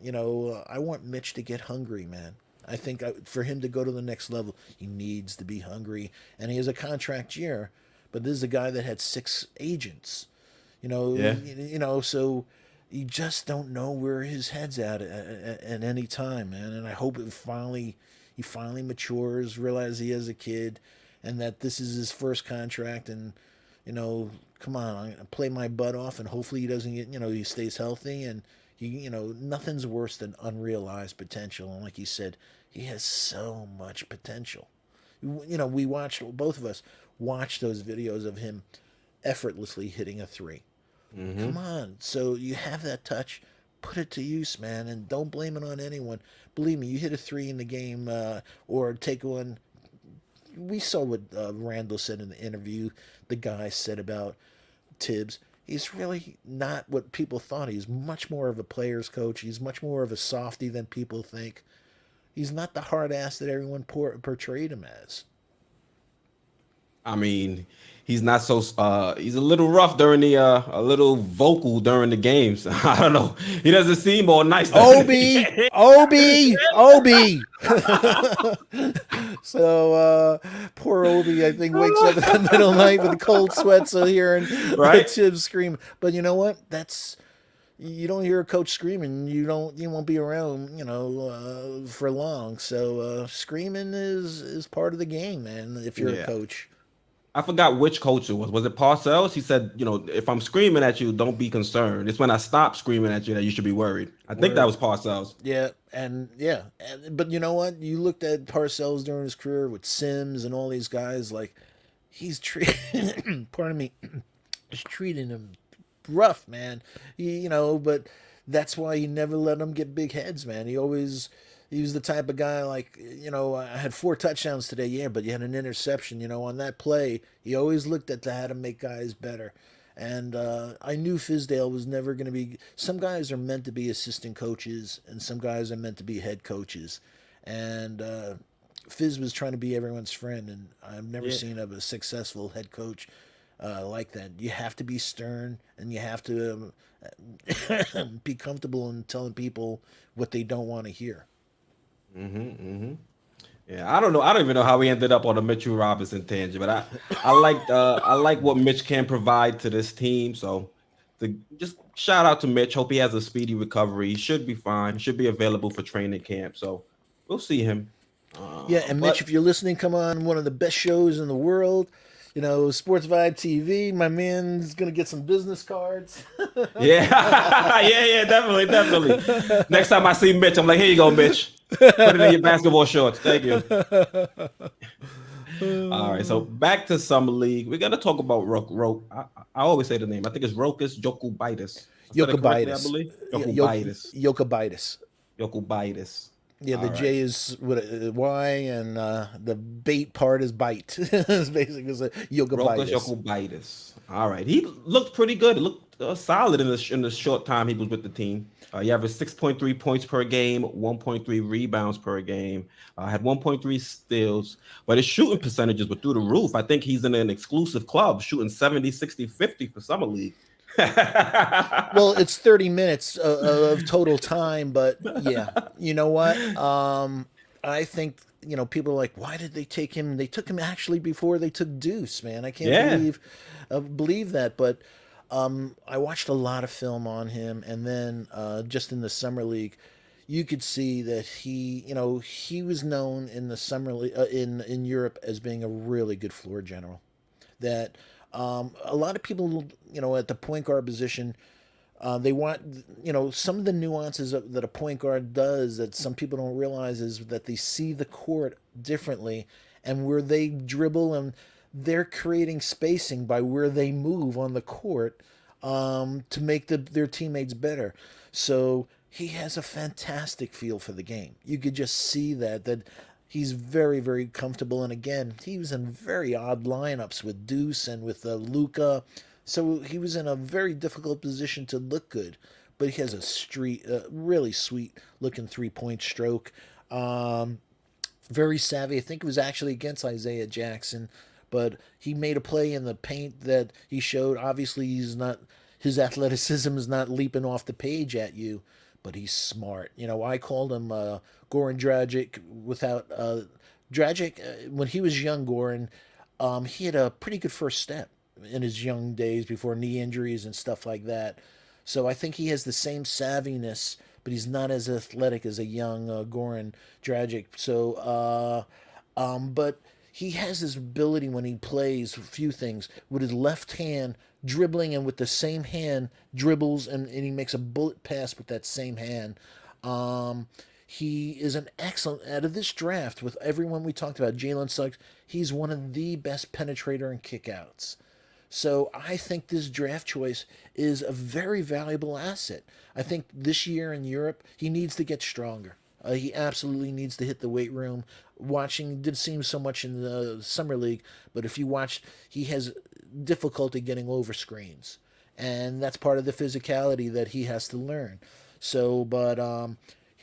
I want Mitch to get hungry, man. I think for him to go to the next level, he needs to be hungry, and he has a contract year. But this is a guy that had 6 agents, so you just don't know where his head's at any time, man. And I hope he finally matures, realizes he has a kid, and that this is his first contract. And come on, I'm gonna play my butt off, and hopefully he doesn't get, he stays healthy. And nothing's worse than unrealized potential. And like you said, he has so much potential. We watched, both of us watched those videos of him effortlessly hitting a 3. Come on. So you have that touch, put it to use, man, and don't blame it on anyone. Believe me, you hit a 3 in the game or take one. We saw what Randall said in the interview. The guy said about Tibbs. He's really not what people thought. He's much more of a player's coach. He's much more of a softie than people think. He's not the hard ass that everyone portrayed him as. I mean, he's not so. He's a little rough during a little vocal during the games. I don't know. He doesn't seem all nice. Obi. So poor Obi, I think, wakes up in the middle of the night with a cold sweat, so hearing Tibbs scream. But you know what? You don't hear a coach screaming. You won't be around, for long. So screaming is part of the game, man. If you're a coach. I forgot which coach it was. Was it Parcells? He said, if I'm screaming at you, don't be concerned. It's when I stop screaming at you that you should be worried. I think that was Parcells. Yeah, but you know what? You looked at Parcells during his career with Sims and all these guys, like he's treating, pardon me, he's treating him rough, man. But that's why he never let them get big heads, man. He was the type of guy like, I had 4 touchdowns today, yeah, but you had an interception, on that play. He always looked at how to make guys better. And I knew Fizdale was never going to be. Some guys are meant to be assistant coaches, and some guys are meant to be head coaches. And Fizz was trying to be everyone's friend, and I've never seen a successful head coach like that. You have to be stern, and you have to be comfortable in telling people what they don't want to hear. Yeah, I don't know. I don't even know how we ended up on the Mitchell Robinson tangent, but I like what Mitch can provide to this team. So just shout out to Mitch. Hope he has a speedy recovery. He should be fine. Should be available for training camp. So we'll see him. Yeah, and Mitch, if you're listening, come on one of the best shows in the world. Sports Vibe TV. My man's gonna get some business cards. yeah, definitely. Next time I see Mitch, I'm like, here you go, Mitch. Put it in your basketball shorts. Thank you. All right, so back to Summer League. We're gonna talk about I always say the name. I think it's Rokas Jokubaitis. Jokubaitis. I believe. Jokubaitis. Jokubaitis. Yeah, All the right. J is with a Y, and the bait part is bite. It's basically Rokas Jokubaitis. Jokubaitis. All right, he looked pretty good. He looked solid in the short time he was with the team. He averaged 6.3 points per game, 1.3 rebounds per game, had 1.3 steals, but his shooting percentages were through the roof. I think he's in an exclusive club, shooting 70, 60, 50 for Summer League. Well, it's 30 minutes of total time, but yeah, you know what? I think people are like, why did they take him? They took him actually before they took Deuce, man. I can't believe that, but. I watched a lot of film on him, and then just in the summer league, you could see that he was known in the summer league in Europe as being a really good floor general. That a lot of people, at the point guard position, they want, some of the nuances that a point guard does that some people don't realize is that they see the court differently, and where they dribble and they're creating spacing by where they move on the court to make their teammates better. So he has a fantastic feel for the game. You could just see that he's very, very comfortable. And again, he was in very odd lineups with Deuce and with Luca. So he was in a very difficult position to look good. But he has a really sweet looking 3-point stroke. Very savvy. I think it was actually against Isaiah Jackson. But he made a play in the paint that he showed. Obviously, his athleticism is not leaping off the page at you, but he's smart. I called him Goran Dragic without Dragic. When he was young, Goran, he had a pretty good first step in his young days before knee injuries and stuff like that. So I think he has the same savviness, but he's not as athletic as a young Goran Dragic. So, but he has this ability when he plays a few things with his left hand dribbling, and with the same hand dribbles, and he makes a bullet pass with that same hand. He is an excellent, out of this draft with everyone we talked about, Jalen Suggs, he's one of the best penetrator and kickouts. So I think this draft choice is a very valuable asset. I think this year in Europe, he needs to get stronger. He absolutely needs to hit the weight room. Watching, didn't seem so much in the summer league, but if you watch, he has difficulty getting over screens, and that's part of the physicality that he has to learn. So, but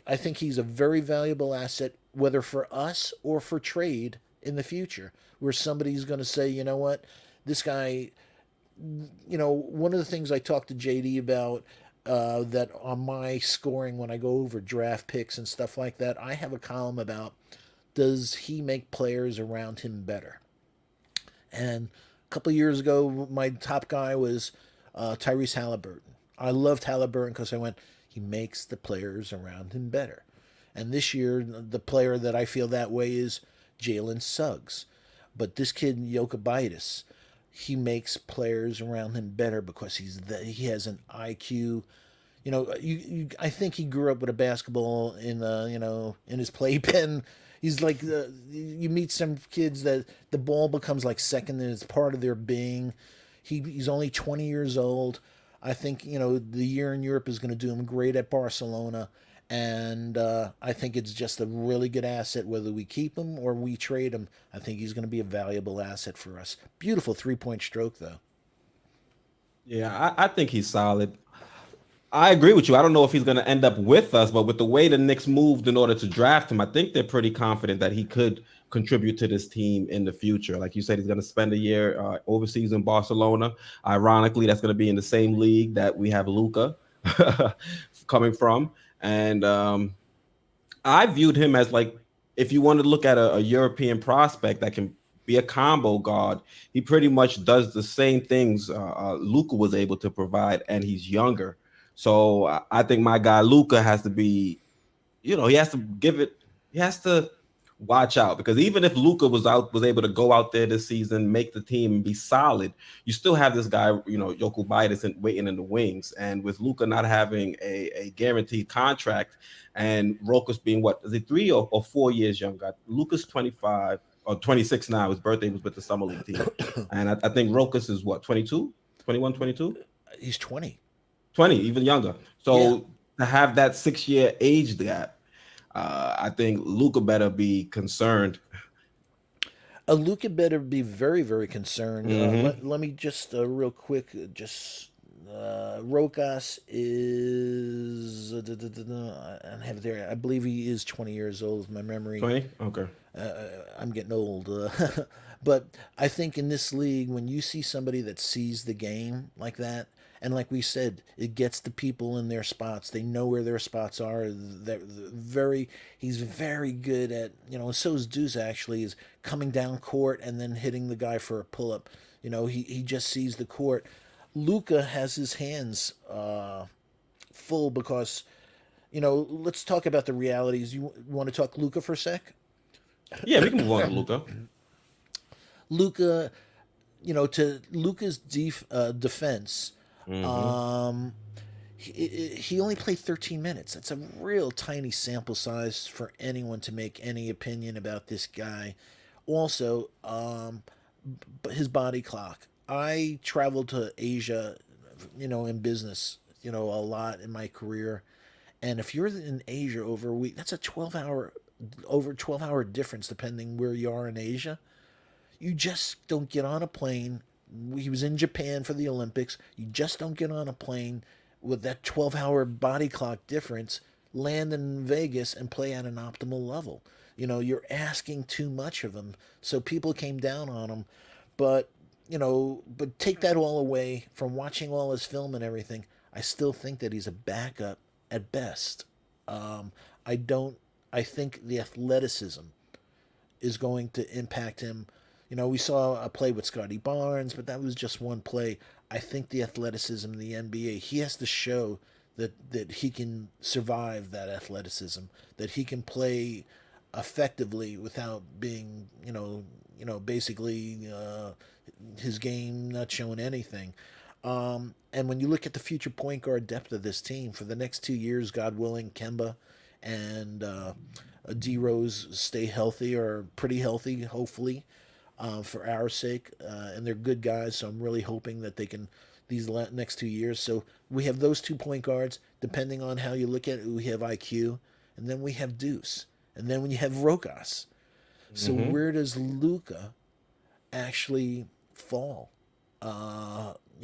I think he's a very valuable asset, whether for us or for trade in the future, where somebody's going to say, you know what, this guy, one of the things I talked to JD about. That on my scoring when I go over draft picks and stuff like that, I have a column about does he make players around him better? And a couple of years ago, my top guy was Tyrese Halliburton. I loved Halliburton because I went, he makes the players around him better. And this year, the player that I feel that way is Jalen Suggs. But this kid, Jokubaitis, he makes players around him better because he has an IQ. I think he grew up with a basketball in in his playpen. He's like you meet some kids that the ball becomes like second and it's part of their being. He's only 20 years old. I think the year in Europe is going to do him great at Barcelona, and I think it's just a really good asset whether we keep him or we trade him. I think he's going to be a valuable asset for us. Beautiful 3-point stroke though. Yeah, I think he's solid. I agree with you. I don't know if he's going to end up with us, but with the way the Knicks moved in order to draft him, I think they're pretty confident that he could contribute to this team in the future. Like you said, he's going to spend a year overseas in Barcelona. Ironically, that's going to be in the same league that we have Luca coming from. And I viewed him as like, if you want to look at a European prospect that can be a combo guard, he pretty much does the same things Luca was able to provide, and he's younger. So I think my guy Luca has to be, he has to give it, he has to watch out, because even if Luca was able to go out there this season, make the team and be solid, you still have this guy, Jokubaitis waiting in the wings. And with Luca not having a guaranteed contract, and Rokas being what is it, 3 or 4 years younger? Luca's 25 or 26 now. His birthday was with the summer league team, and I think Rokas is what, 22, 21, 22, He's 20. 20, even younger. Yeah. So to have that 6 year age gap, I think Luca better be concerned. Luca better be very, very concerned. Mm-hmm. Let me just real quick, just Rokas is I have it there. I believe he is 20 years old. My memory. 20? Okay. I'm getting old, but I think in this league, when you see somebody that sees the game like that, and like we said, it gets the people in their spots. They know where their spots are. He's very good at, so is Deuce actually, is coming down court and then hitting the guy for a pull up. He just sees the court. Luca has his hands full because, let's talk about the realities. You want to talk Luca for a sec? Yeah, we can move on to Luca. Luca, to Luca's defense, Mm-hmm. um, he only played 13 minutes. That's a real tiny sample size for anyone to make any opinion about this guy. Also, his body clock. I traveled to Asia, in business, a lot in my career. And if you're in Asia over a week, that's a 12-hour difference depending where you are in Asia. You just don't get on a plane. He was in Japan for the Olympics. You just don't get on a plane with that 12-hour body clock difference, land in Vegas, and play at an optimal level. You're asking too much of him. So people came down on him. But, but take that all away from watching all his film and everything. I still think that he's a backup at best. I don't, I think the athleticism is going to impact him. We saw a play with Scotty Barnes, but that was just one play. I think the athleticism in the NBA, he has to show that he can survive that athleticism, that he can play effectively without being, basically his game not showing anything. And when you look at the future point guard depth of this team for the next 2 years, God willing, Kemba and D Rose stay healthy or pretty healthy, hopefully, for our sake. And they're good guys, so I'm really hoping that they can these next 2 years. So we have those 2 point guards. Depending on how you look at it, we have IQ, and then we have Deuce, and then when you have Rokas. So Mm-hmm. where does Luca actually fall?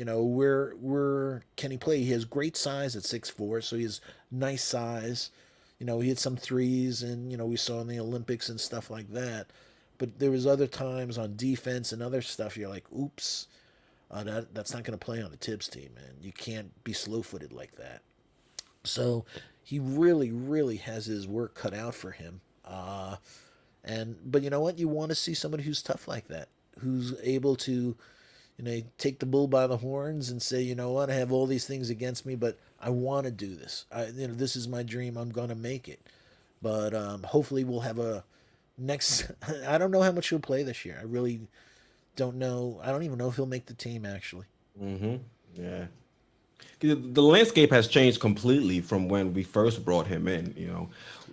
Where can he play? He has great size at 6'4", so he has nice size. He hit some threes, and we saw in the Olympics and stuff like that. But there was other times on defense and other stuff. You're like, oops, that's not going to play on a Tibbs team, man. You can't be slow-footed like that. So he really, really has his work cut out for him. But you know what? You want to see somebody who's tough like that, who's able to, take the bull by the horns and say, you know what, I have all these things against me, but I want to do this. This is my dream. I'm gonna make it. But hopefully we'll have a next. I don't know how much he'll play this year. I really don't know. I don't even know if he'll make the team actually. Mm-hmm. Yeah. The landscape has changed completely from when we first brought him in.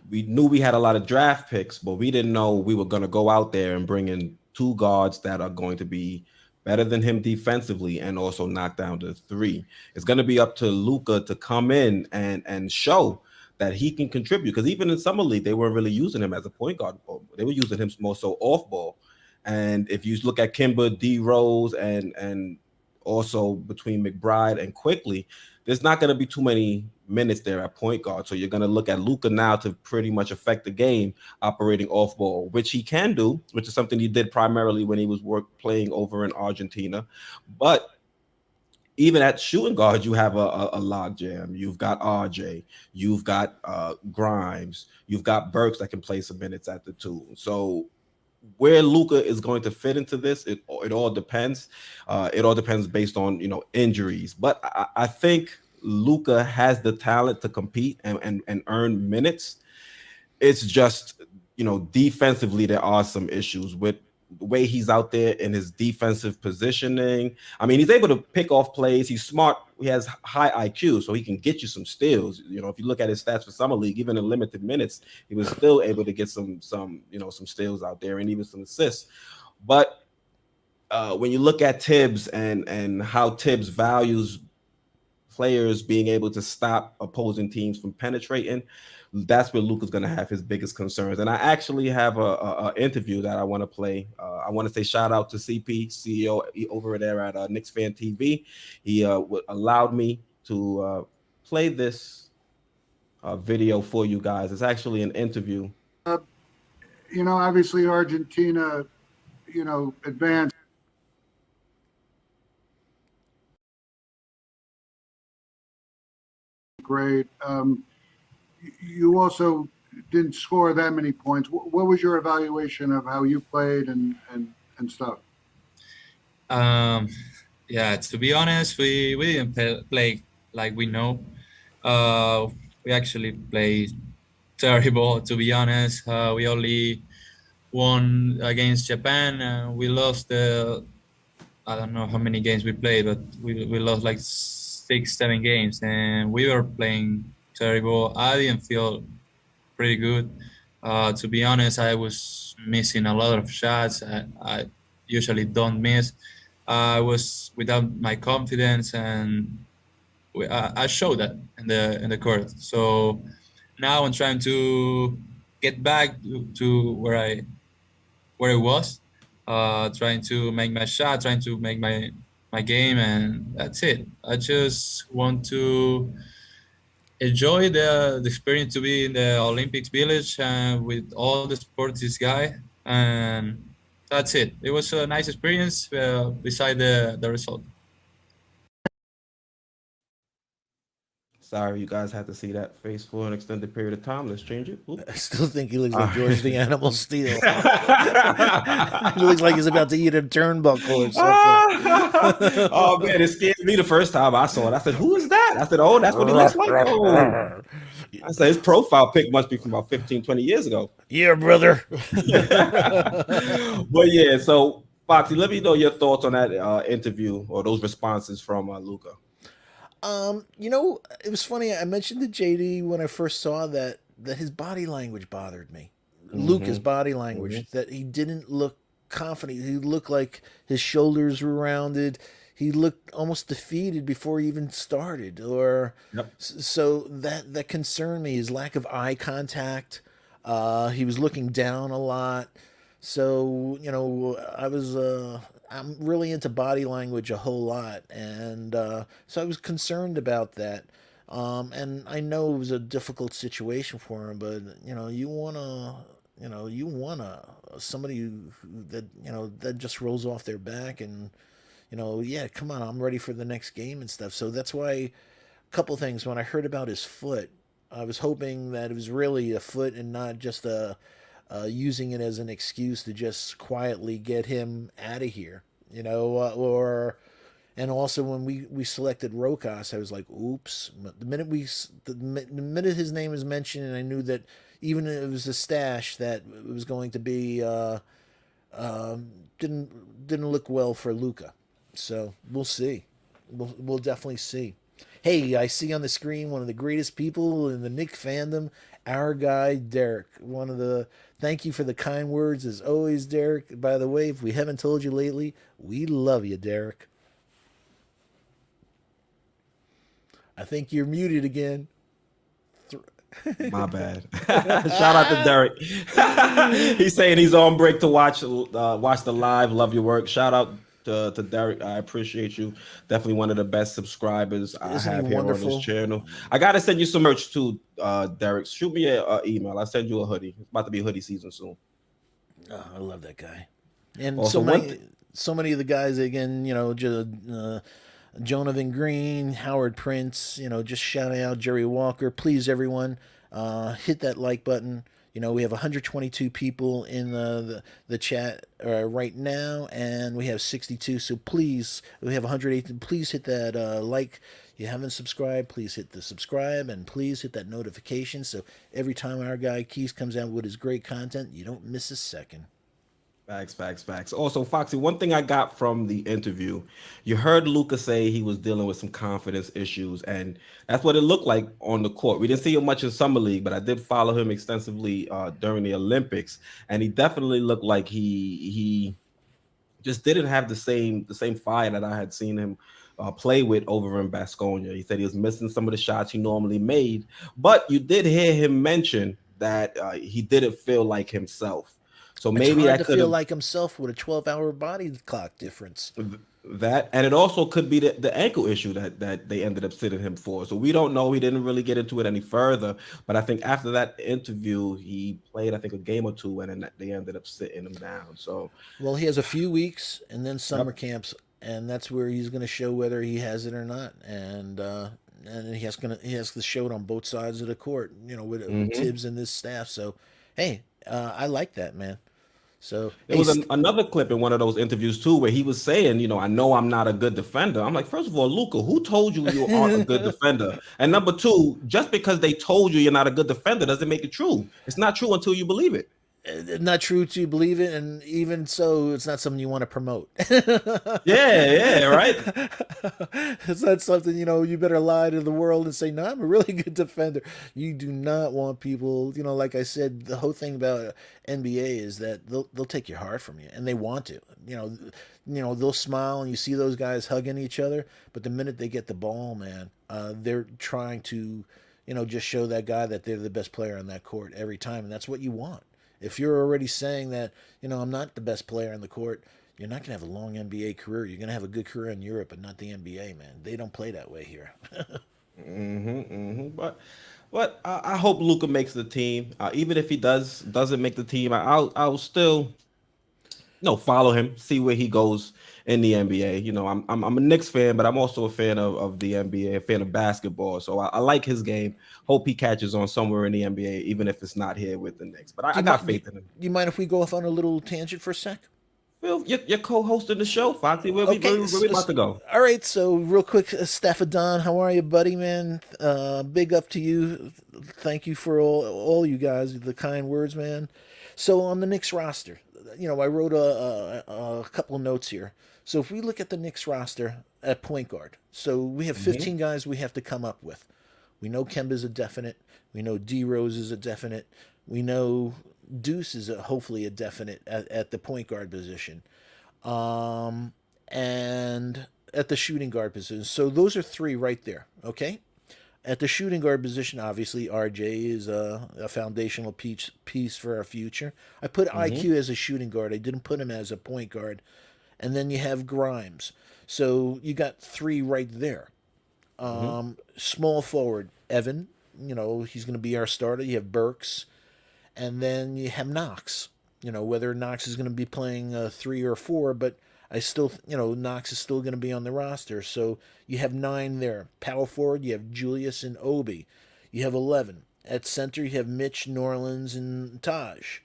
We knew we had a lot of draft picks, but we didn't know we were going to go out there and bring in two guards that are going to be better than him defensively, and also knock down the three. It's going to be up to Luca to come in and show that he can contribute. Because even in summer league, they weren't really using him as a point guard. They were using him more so off ball. And if you look at Kimber, D Rose, and also between McBride and Quickley, there's not going to be too many minutes there at point guard. So you're going to look at Luca now to pretty much affect the game operating off ball, which he can do, which is something he did primarily when he was playing over in Argentina. But even at shooting guard, you have a log jam. You've got RJ, you've got Grimes, you've got Burks that can play some minutes at the two. So where Luca is going to fit into this, it all depends. It all depends based on injuries. But I think Luca has the talent to compete and earn minutes. It's just defensively there are some issues with the way he's out there in his defensive positioning. I mean, he's able to pick off plays. He's smart. He has high IQ, so he can get you some steals. If you look at his stats for summer league, even in limited minutes, he was still able to get some steals out there and even some assists. But when you look at Tibbs and how Tibbs values players being able to stop opposing teams from penetrating, that's where Luca's going to have his biggest concerns. And I actually have a interview that I want to play. I want to say shout out to CP, CEO over there at Knicks Fan TV. He allowed me to play this video for you guys. It's actually an interview. Obviously Argentina, advanced. Great. You also didn't score that many points. What was your evaluation of how you played and stuff? Yeah, to be honest, we didn't play like we know. We actually played terrible, to be honest. We only won against Japan. We lost I don't know how many games we played, but we lost like 6-7 games, and we were playing terrible. I didn't feel pretty good. To be honest, I was missing a lot of shots. I usually don't miss. I was without my confidence, and I showed that in the court. So now I'm trying to get back to where I was, trying to make my shot, trying to make my game, and that's it. I just want to enjoy the experience to be in the Olympics village with all the sports this guy, and that's it. It was a nice experience beside the result. Sorry, you guys had to see that face for an extended period of time. Let's change it. I still think he looks like George the Animal Steel. He looks like he's about to eat a turnbuckle or something. Oh man, it scared me the first time I saw it. I said, "Who is that?" I said, "Oh, that's what he looks like." Oh. I said, his profile pic must be from about 15, 20 years ago. Yeah, brother. But yeah, so Foxy, let me know your thoughts on that interview or those responses from Luca. It was funny. I mentioned to JD when I first saw that his body language bothered me. Luca's body language, that he didn't look confident. He looked like his shoulders were rounded. He looked almost defeated before he even started. So that concerned me. His lack of eye contact. He was looking down a lot. So I'm really into body language a whole lot, and so I was concerned about that. And I know it was a difficult situation for him, but you wanna somebody that just rolls off their back, and yeah, come on, I'm ready for the next game and stuff. So that's why a couple things. When I heard about his foot, I was hoping that it was really a foot and not just using it as an excuse to just quietly get him out of here, and also when we selected Rokas, I was like, oops. The minute his name was mentioned, and I knew that even if it was a stash, that it was going to be didn't look well for Luca. So we'll see. We'll definitely see. Hey, I see on the screen one of the greatest people in the Knicks fandom, our guy Derek. Thank you for the kind words as always, Derek. By the way, if we haven't told you lately, we love you, Derek. I think you're muted again. My bad. Shout out to Derek. He's saying he's on break to watch the live. Love your work. Shout out to Derek. I appreciate you. Definitely one of the best subscribers I Isn't he have here on this wonderful? channel. I gotta send you some merch too, Derek. Shoot me an email. I'll send you a hoodie. It's about to be hoodie season soon. Oh, I love that guy. And Also, so many of the guys again, Jonathan Green, Howard Prince, just shouting out Jerry Walker. Please, everyone, hit that like button. We have 122 people in the chat right now, and we have 62. So please, we have 108. Please hit that like. If you haven't subscribed, please hit the subscribe, and please hit that notification. So every time our guy Keys comes out with his great content, you don't miss a second. Facts. Also, Foxy, one thing I got from the interview, you heard Luca say he was dealing with some confidence issues, and that's what it looked like on the court. We didn't see him much in Summer League, but I did follow him extensively during the Olympics, and he definitely looked like he just didn't have the same fire that I had seen him play with over in Baskonia. He said he was missing some of the shots he normally made, but you did hear him mention that he didn't feel like himself. So It's maybe hard that to could feel have like himself with a 12-hour body clock difference. that, and it also could be the ankle issue that they ended up sitting him for. So we don't know. He didn't really get into it any further. But I think after that interview, he played, I think, a game or two, and then they ended up sitting him down. So Well, he has a few weeks and then summer camps, and that's where he's going to show whether he has it or not. And he has to show it on both sides of the court, with Tibbs and this staff. So, hey, I like that, man. So there hey, was another clip in one of those interviews too, where he was saying, I know I'm not a good defender. I'm like, first of all, Luca, who told you you aren't a good defender? And number two, just because they told you you're not a good defender doesn't make it true. It's not true until you believe it. not true to believe it, and even so, it's not something you want to promote. Yeah, right. It's not something you better lie to the world and say, "No, I'm a really good defender." You do not want people, like I said, the whole thing about NBA is that they'll take your heart from you, and they want to. They'll smile and you see those guys hugging each other, but the minute they get the ball, man, they're trying to, just show that guy that they're the best player on that court every time, and that's what you want. If you're already saying that, I'm not the best player on the court, you're not going to have a long NBA career. You're going to have a good career in Europe, but not the NBA, man. They don't play that way here. But I hope Luca makes the team. Even if he doesn't make the team, I'll still follow him, see where he goes in the NBA. I'm a Knicks fan, but I'm also a fan of the NBA, a fan of basketball. So I like his game. Hope he catches on somewhere in the NBA, even if it's not here with the Knicks. But I got faith in him. Do you mind if we go off on a little tangent for a sec? Phil, you're co-hosting the show, Foxy. Where we about to go? All right, so real quick, Staffadon, how are you, buddy, man? Big up to you. Thank you for all you guys, the kind words, man. So on the Knicks roster, I wrote a couple of notes here. So if we look at the Knicks roster at point guard, so we have 15 guys we have to come up with. We know Kemba's a definite. We know D Rose is a definite. We know Deuce is hopefully a definite at the point guard position. And at the shooting guard position. So those are three right there, okay? At the shooting guard position, obviously, RJ is a foundational piece for our future. I put IQ as a shooting guard. I didn't put him as a point guard. And then you have Grimes. So you got three right there. Small forward, Evan. He's going to be our starter. You have Burks. And then you have Knox. Whether Knox is going to be playing 3 or 4, but I still, Knox is still going to be on the roster. So you have 9 there. Power forward, you have Julius and Obi. You have 11. At center, you have Mitch, Norlands, and Taj.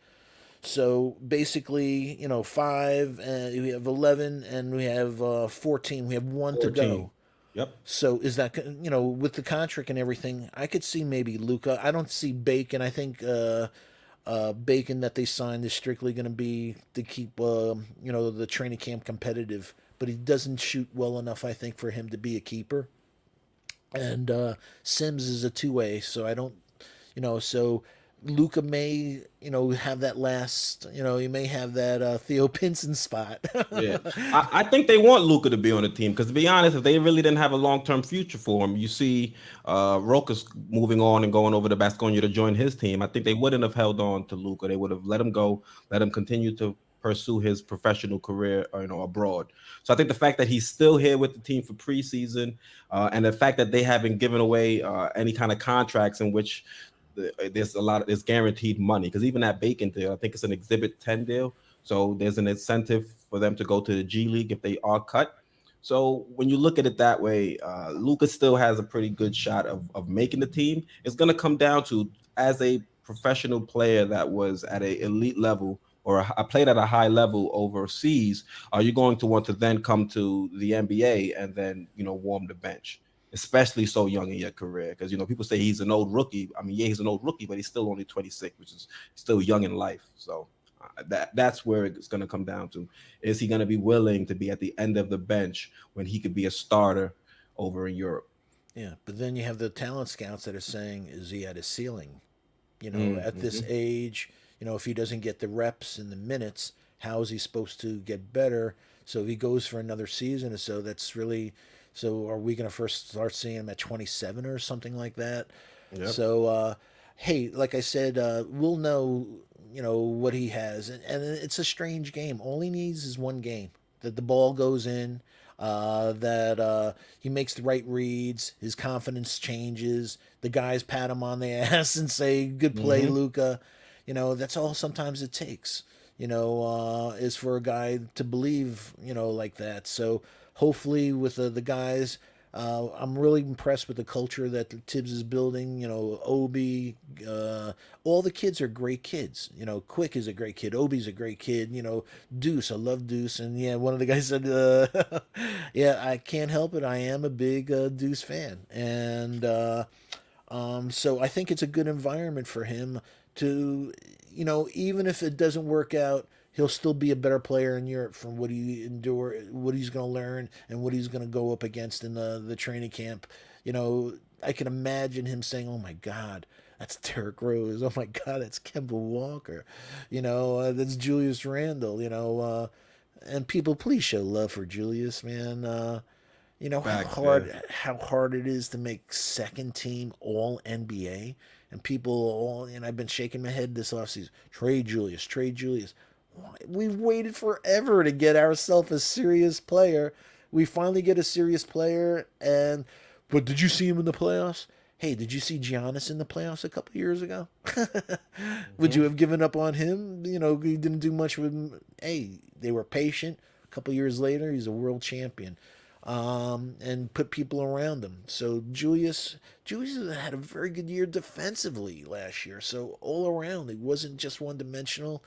So basically, 5, and we have 11, and we have 14. We have 1 to go. Yep. So is that, with the contract and everything, I could see maybe Luca. I don't see Bacon. I think Bacon that they signed is strictly going to be to keep, the training camp competitive. But he doesn't shoot well enough, I think, for him to be a keeper. And Sims is a two-way, so I don't, So Luca may, have that last, he may have that Theo Pinson spot. Yeah, I think they want Luca to be on the team because, to be honest, if they really didn't have a long-term future for him, you see, Rokas moving on and going over to Basconia to join his team. I think they wouldn't have held on to Luca. They would have let him go, let him continue to pursue his professional career, abroad. So I think the fact that he's still here with the team for preseason, and the fact that they haven't given away any kind of contracts in which there's guaranteed money, because even that Bacon deal, I think it's an Exhibit 10 deal. So there's an incentive for them to go to the G League if they are cut. So when you look at it that way, Luca still has a pretty good shot of making the team. It's going to come down to, as a professional player that was at an elite level, or I played at a high level overseas, are you going to want to then come to the NBA and then, warm the bench? Especially so young in your career, because people say he's an old rookie. I mean, yeah, he's an old rookie, but he's still only 26, which is still young in life. So that's where it's going to come down to. Is he going to be willing to be at the end of the bench when he could be a starter over in Europe? Yeah, but then you have the talent scouts that are saying, is he at his ceiling? At this Mm-hmm. age, if he doesn't get the reps and the minutes, how is he supposed to get better? So if he goes for another season or so, that's really. So are we going to first start seeing him at 27 or something like that? Yep. So, hey, like I said, we'll know, what he has. And it's a strange game. All he needs is one game that the ball goes in, that he makes the right reads, his confidence changes, the guys pat him on the ass and say, "Good play, Mm-hmm. Luca." That's all sometimes it takes, is for a guy to believe, like that. So hopefully with the guys, I'm really impressed with the culture that Tibbs is building. Obi, all the kids are great kids. Quick is a great kid. Obi's a great kid. Deuce, I love Deuce. And yeah, one of the guys said, yeah, I can't help it. I am a big Deuce fan. And so I think it's a good environment for him to, even if it doesn't work out, he'll still be a better player in Europe from what what he's going to learn, and what he's going to go up against in the training camp. I can imagine him saying, "Oh my God, that's Derrick Rose. Oh my God, that's Kemba Walker. That's Julius Randle. And people, please show love for Julius, man. Facts. Yeah. How hard it is to make second team All NBA, and people all, I've been shaking my head this offseason. Trade Julius, trade Julius. We've waited forever to get ourselves a serious player. We finally get a serious player, but did you see him in the playoffs? Hey, did you see Giannis in the playoffs a couple of years ago? Would you Mm-hmm. have given up on him? He didn't do much with him. Hey, they were patient. A couple of years later, he's a world champion, and put people around him. So Julius had a very good year defensively last year. So all around, he wasn't just one dimensional.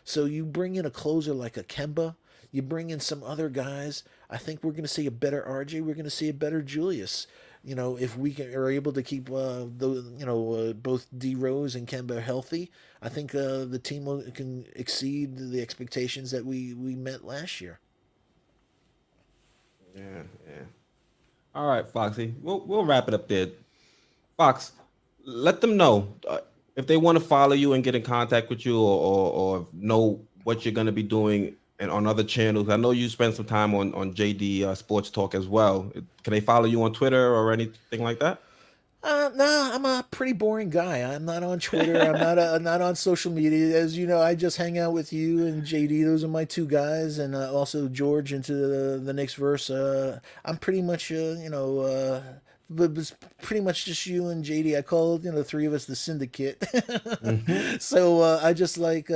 So you bring in a closer like a Kemba, you bring in some other guys. I think we're going to see a better RJ. We're going to see a better Julius. If are able to keep both D Rose and Kemba healthy, I think the team can exceed the expectations that we met last year. Yeah. Yeah. All right, Foxy. We'll wrap it up there. Fox, let them know if they want to follow you and get in contact with you, or know what you're going to be doing and on other channels. I know you spend some time on JD Sports Talk as well. Can they follow you on Twitter or anything like that? No, I'm a pretty boring guy. I'm not on Twitter. I'm not on social media. As you know, I just hang out with you and JD. Those are my two guys, and also George into the Knicks verse. I'm pretty much, but it's pretty much just you and JD. I call the three of us the syndicate. Mm-hmm. So I just like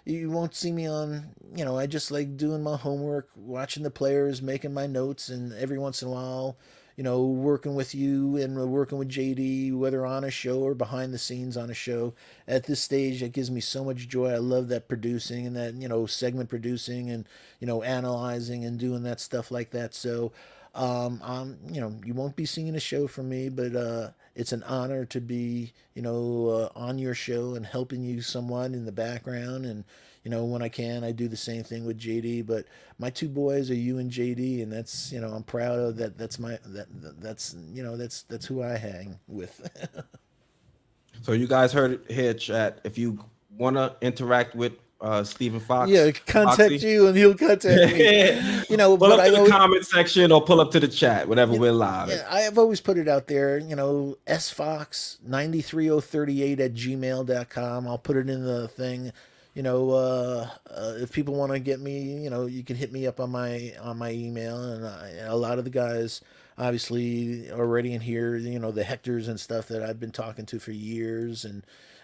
you won't see me on. I just like doing my homework, watching the players, making my notes, and every once in a while, working with you and working with JD, whether on a show or behind the scenes on a show. At this stage, it gives me so much joy. I love that producing and that, segment producing and, analyzing and doing that stuff like that. So, you won't be seeing a show from me, but it's an honor to be, on your show and helping you somewhat in the background. And, when I can, I do the same thing with JD. But my two boys are you and JD, and that's, I'm proud of that. That's my that's who I hang with. So you guys heard it here, chat. If you want to interact with Stephen Fox, Yeah, contact Foxy, you and he'll contact me. You know, pull but up to I the always, comment section or pull up to the chat whenever we're live. yeah, I have always put it out there, you know, sfox93038 at gmail.com. I'll put it in the thing. You know, if people want to get me, you know, you can hit me up on my email, and a lot of the guys obviously already in here, you know, the Hectors and stuff that I've been talking to for years, and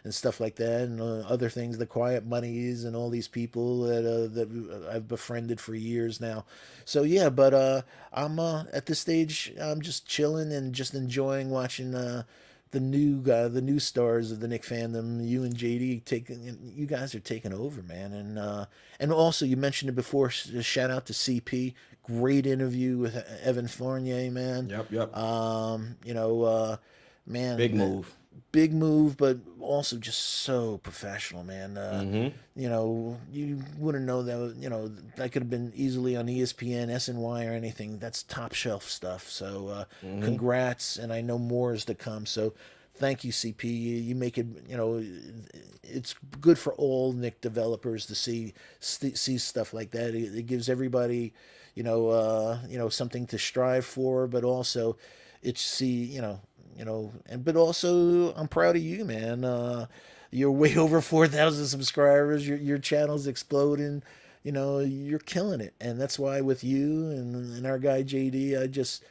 stuff like that, and other things, the Quiet Monies, and all these people that I've befriended for years now. So yeah, but I'm at this stage, I'm just chilling and just enjoying watching the new stars of the Nick fandom. You and JD taking, you guys are taking over, man, and also you mentioned it before. Shout out to CP, great interview with Evan Fournier, man. Yep. You know, man, Big move. Big move, but also just so professional, man. You know, you wouldn't know that. You know, that could have been easily on ESPN, SNY, or anything. That's top shelf stuff. So, congrats, and I know more is to come. So, thank you, CP. You make it. You know, it's good for all Nick developers to see stuff like that. It gives everybody, you know, something to strive for, but also, it's but also I'm proud of you, man. You're way over 4,000 subscribers. Your channel's exploding. You know, you're killing it, and that's why with you and our guy JD, I just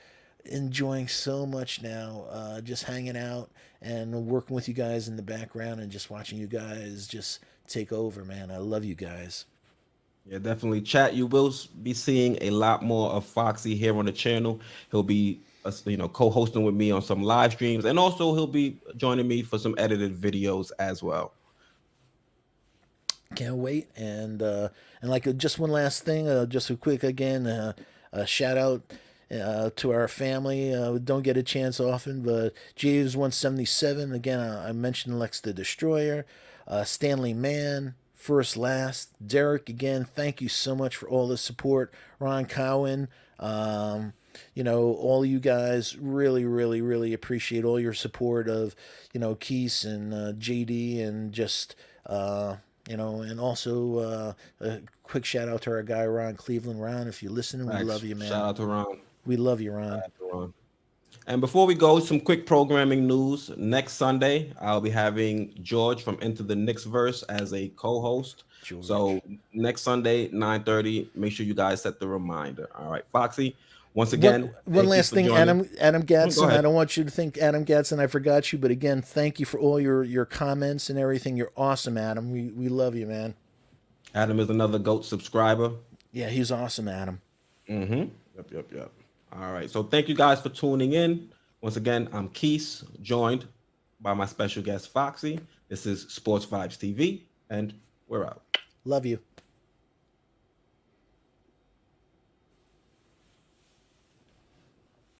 enjoying so much now. Just hanging out and working with you guys in the background, and just watching you guys just take over, man. I love you guys. Yeah, definitely. Chat, you will be seeing a lot more of Foxy here on the channel. He'll be, co-hosting with me on some live streams, and also he'll be joining me for some edited videos as well. Can't wait. And like just one last thing, just a quick again, a shout out to our family. We don't get a chance often, but James 177 again. I mentioned Lex the Destroyer, Stanley Mann, First Last, Derek again. Thank you so much for all the support. Ron Cowan. You know, all you guys really, really, really appreciate all your support of, you know, Keese and JD, and just, you know, and also a quick shout out to our guy, Ron Cleveland. Ron, if you're listening, we love you, man. Shout out to Ron. We love you, Ron. And before we go, some quick programming news. Next Sunday, I'll be having George from Into the Knicks Verse as a co-host. George. So next Sunday, 9:30, make sure you guys set the reminder. All right, Foxy. Once again, one last thing, Adam Gatson. I don't want you to think, Adam Gatson, I forgot you, but again, thank you for all your comments and everything. You're awesome, Adam. We love you, man. Adam is another GOAT subscriber. Yeah, he's awesome, Adam. Yep. All right. So thank you guys for tuning in. Once again, I'm Keese, joined by my special guest, Foxy. This is Sports Vibes TV, and we're out. Love you.